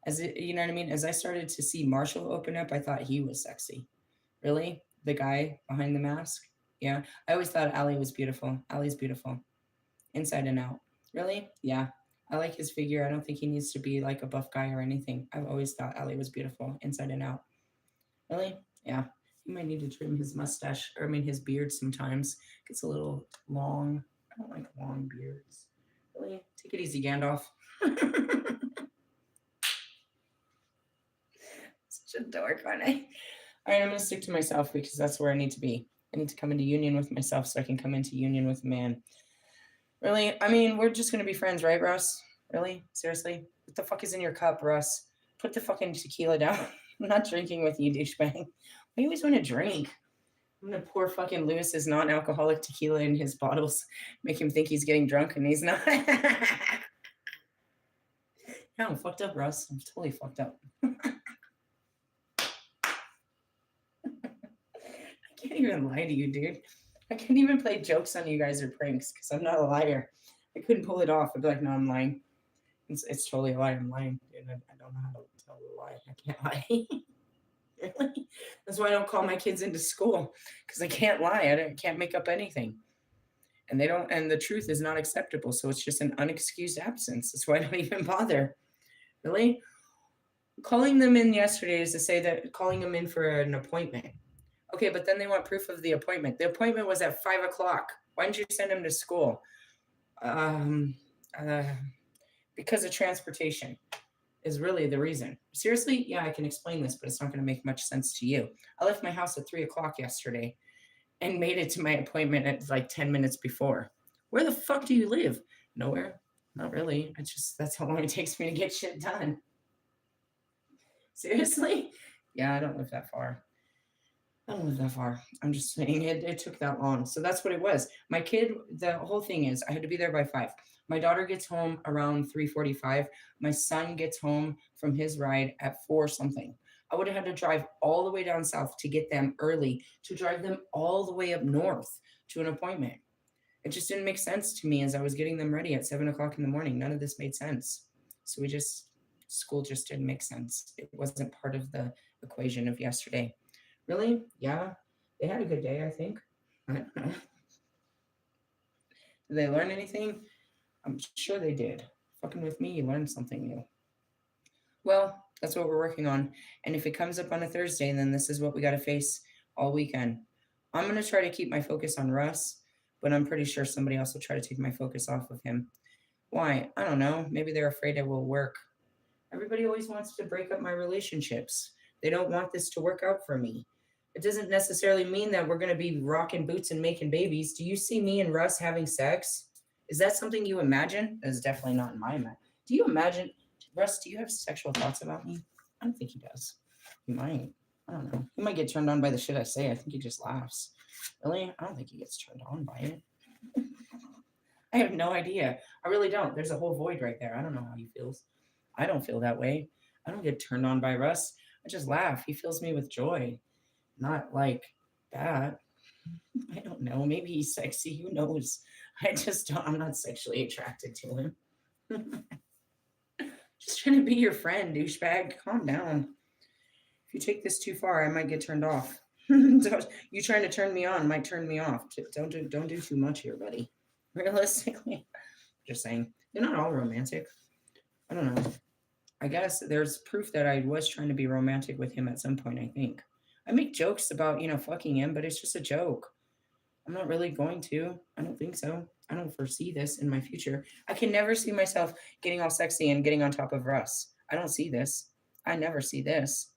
You know what I mean? As I started to see Marshall open up, I thought he was sexy. Really? The guy behind the mask? Yeah. I always thought Ali was beautiful. Ali's beautiful. Inside and out. Really? Yeah. I like his figure. I don't think he needs to be like a buff guy or anything. I've always thought Ali was beautiful, inside and out. Really? Yeah. He might need to trim his mustache, his beard sometimes. Gets a little long. I don't like long beards. Really? Take it easy, Gandalf. Such a dork, aren't I? All right, I'm gonna stick to myself because that's where I need to be. I need to come into union with myself so I can come into union with a man. Really? I mean, we're just gonna be friends, right, Russ? Really? Seriously? What the fuck is in your cup, Russ? Put the fucking tequila down. I'm not drinking with you, douchebag. Why do you always want to drink? I'm gonna pour fucking Lewis's non-alcoholic tequila in his bottles, make him think he's getting drunk and he's not. Yeah, I'm fucked up, Russ. I'm totally fucked up. I can't even lie to you, dude. I can't even play jokes on you guys or pranks because I'm not a liar. I couldn't pull it off. I'd be like, no, I'm lying. It's totally a lie. I'm lying, dude. I don't know how to tell a lie. I can't lie. Really? That's why I don't call my kids into school because I can't lie. I can't make up anything. And they don't, and the truth is not acceptable. So it's just an unexcused absence. That's why I don't even bother. Really? Calling them in yesterday is to say that calling them in for an appointment. Okay, but then they want proof of the appointment. The appointment was at 5 o'clock. Why didn't you send them to school? Um, uh, because of transportation is really the reason. Seriously? Yeah, I can explain this, but it's not going to make much sense to you. I left my house at 3 o'clock yesterday and made it to my appointment at like 10 minutes before. Where the fuck do you live? Nowhere. Not really. That's how long it takes me to get shit done. Seriously? Yeah, I don't live that far. I don't live that far. I'm just saying it took that long. So that's what it was. My kid, the whole thing is I had to be there by 5. My daughter gets home around 3:45. My son gets home from his ride at 4 something. I would have had to drive all the way down south to get them early, to drive them all the way up north to an appointment. It just didn't make sense to me as I was getting them ready at 7 o'clock in the morning. None of this made sense. So school just didn't make sense. It wasn't part of the equation of yesterday. Really? Yeah. They had a good day, I think. I don't know. Did they learn anything? I'm sure they did. Fucking with me, you learned something new. Well, that's what we're working on. And if it comes up on a Thursday, then this is what we got to face all weekend. I'm going to try to keep my focus on Russ, but I'm pretty sure somebody else will try to take my focus off of him. Why? I don't know. Maybe they're afraid it will work. Everybody always wants to break up my relationships. They don't want this to work out for me. It doesn't necessarily mean that we're going to be rocking boots and making babies. Do you see me and Russ having sex? Is that something you imagine? That is definitely not in my mind. Do you imagine, Russ, do you have sexual thoughts about me? I don't think he does. He might. I don't know. He might get turned on by the shit I say. I think he just laughs. Really? I don't think he gets turned on by it. I have no idea. I really don't. There's a whole void right there. I don't know how he feels. I don't feel that way. I don't get turned on by Russ. I just laugh. He fills me with joy. Not like that. I don't know. Maybe he's sexy. Who knows? I'm not sexually attracted to him. Just trying to be your friend, douchebag. Calm down. If you take this too far, I might get turned off. You trying to turn me on might turn me off. Don't do too much here, buddy. Realistically. Just saying. They're not all romantic. I don't know. I guess there's proof that I was trying to be romantic with him at some point, I think. I make jokes about, fucking him, but it's just a joke. I'm not really going to. I don't think so. I don't foresee this in my future. I can never see myself getting all sexy and getting on top of Russ. I don't see this. I never see this.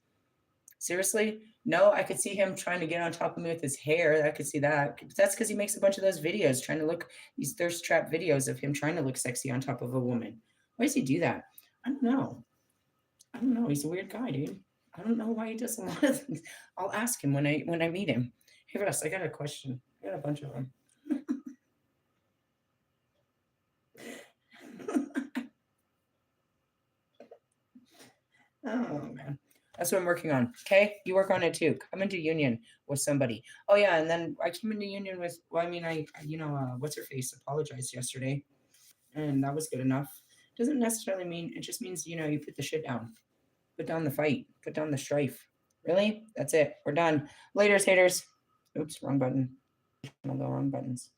Seriously? No, I could see him trying to get on top of me with his hair. I could see that. That's because he makes a bunch of those videos trying to look, these thirst trap videos of him trying to look sexy on top of a woman. Why does he do that? I don't know. He's a weird guy, dude. I don't know why he does a lot of things. I'll ask him when I meet him. Hey, Russ, I got a question. I got a bunch of them. Oh, man. That's what I'm working on. Okay? You work on it too. Come into union with somebody. Oh, yeah. And then I came into union with, what's her face apologized yesterday. And that was good enough. Doesn't necessarily mean, it just means, you put the shit down. Put down the fight. Put down the strife. Really? That's it. We're done. Laters, haters. Oops, wrong button. All the wrong buttons.